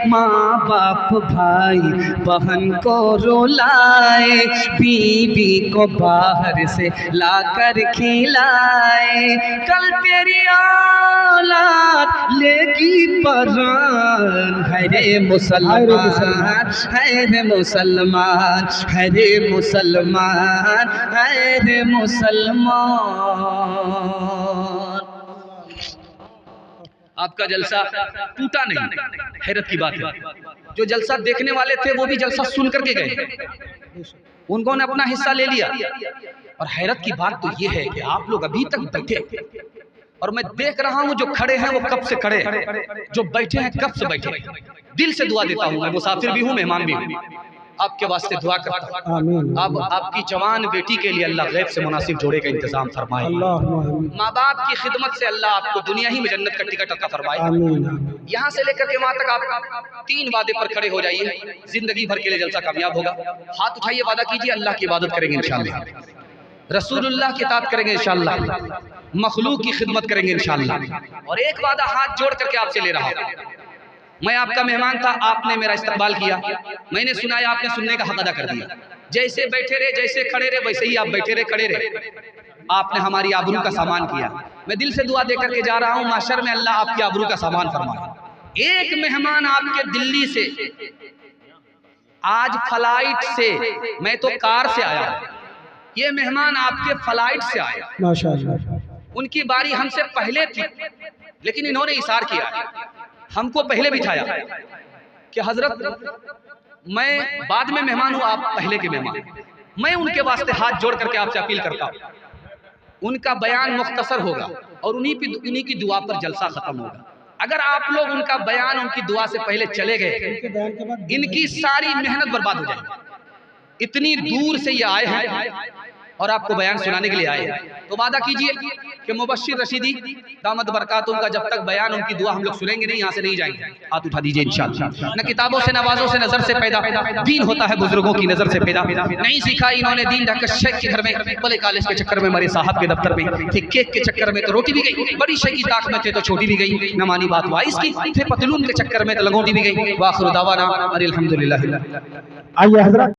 Speaker 1: माँ बाप भाई बहन को रुलाए, बीवी को बाहर से लाकर खिलाए। कल तेरी औलाद लेगी परान, है रे मुसलमान, है रे मुसलमान, है रे मुसलमान, है रे मुसलमान। आपका जलसा टूटा नहीं, हैरत की बात है। जो जलसा देखने वाले थे वो भी जलसा सुन करके गए, उन्होंने अपना हिस्सा ले लिया। और हैरत की बात तो ये है कि आप लोग अभी तक बैठे, और मैं देख रहा हूँ जो खड़े हैं वो कब से खड़े हैं, जो बैठे हैं कब से बैठे। दिल से दुआ देता हूँ, मैं मुसाफिर भी हूँ, मेहमान भी हूँ, आपके वास्ते दुआ करता हूँ। अब आपकी जवान बेटी के लिए अल्लाह गैब से मुनासिब जोड़े का इंतजाम फरमाए। माँ बाप की खिदमत से अल्लाह आपको दुनिया ही में जन्नत का टिकट अता फरमाए। यहाँ से लेकर के वहाँ तक आप 3 वादे पर खड़े हो जाइए, जिंदगी भर के लिए जलसा कामयाब होगा। हाथ उठाइए, वादा कीजिए, अल्लाह की इबादत करेंगे इंशाअल्लाह। रसूलुल्लाह की इताअत करेंगे इंशाअल्लाह, मखलूक की खिदमत करेंगे इंशाअल्लाह। और एक वादा हाथ जोड़ करके आपसे ले रहा हूँ, मैं आपका मेहमान था, आपने मेरा इस्तकबाल किया, मैंने सुनाया, आपने सुनने का हक अदा कर दिया। जैसे बैठे रहे, जैसे खड़े रहे, वैसे ही आप बैठे रहे, खड़े रहे। आपने हमारी आबरू का सामान किया। मैं दिल से दुआ दे करके जा रहा हूँ, माशर में अल्लाह आपकी आबरू का सामान फरमाए। एक मेहमान आपके दिल्ली से आज फ्लाइट से, मैं तो कार से आया, ये मेहमान आपके फ्लाइट से आया,
Speaker 2: माशाअल्लाह।
Speaker 1: उनकी बारी हमसे पहले थी, लेकिन इन्होंने इशार किया, हमको पहले बिठाया कि हजरत मैं बाद में मेहमान हूं, आप पहले के मेहमान। मैं उनके वास्ते हाथ जोड़ करके आपसे अपील करता हूं, उनका बयान मुख्तसर होगा और उन्हीं की दुआ पर जलसा खत्म होगा। अगर आप लोग उनका बयान उनकी दुआ से पहले चले गए, इनकी सारी मेहनत बर्बाद हो जाएगी। इतनी दूर से ये आए हैं और आपको बयान सुनाने के लिए आए हैं, तो वादा कीजिए कि मुबश्शिर रशीदी दामद बरकातुहू का जब तक बयान उनकी दुआ हम लोग सुनेंगे नहीं, यहाँ से नहीं जाएंगे। हाथ उठा दीजिए इंशाअल्लाह। न किताबों से नवाजों से नजर से पैदा दीन होता है, बुजुर्गों की नजर से पैदा। नहीं सीखा इन्होंने दीन ढाका शेख के घर में, बड़े कॉलेज के चक्कर में, मरे साहब के दफ्तर में, फिर केक के चक्कर में तो रोटी भी गई, बड़ी शेख की ताक में थे तो छोटी भी गई, न मानी बात वाइस की, फिर पतलून के चक्कर में तो लगोटी भी गई। वाखिर दावाना अनिल हम्दुलिल्लाह।
Speaker 2: आइए हजरत।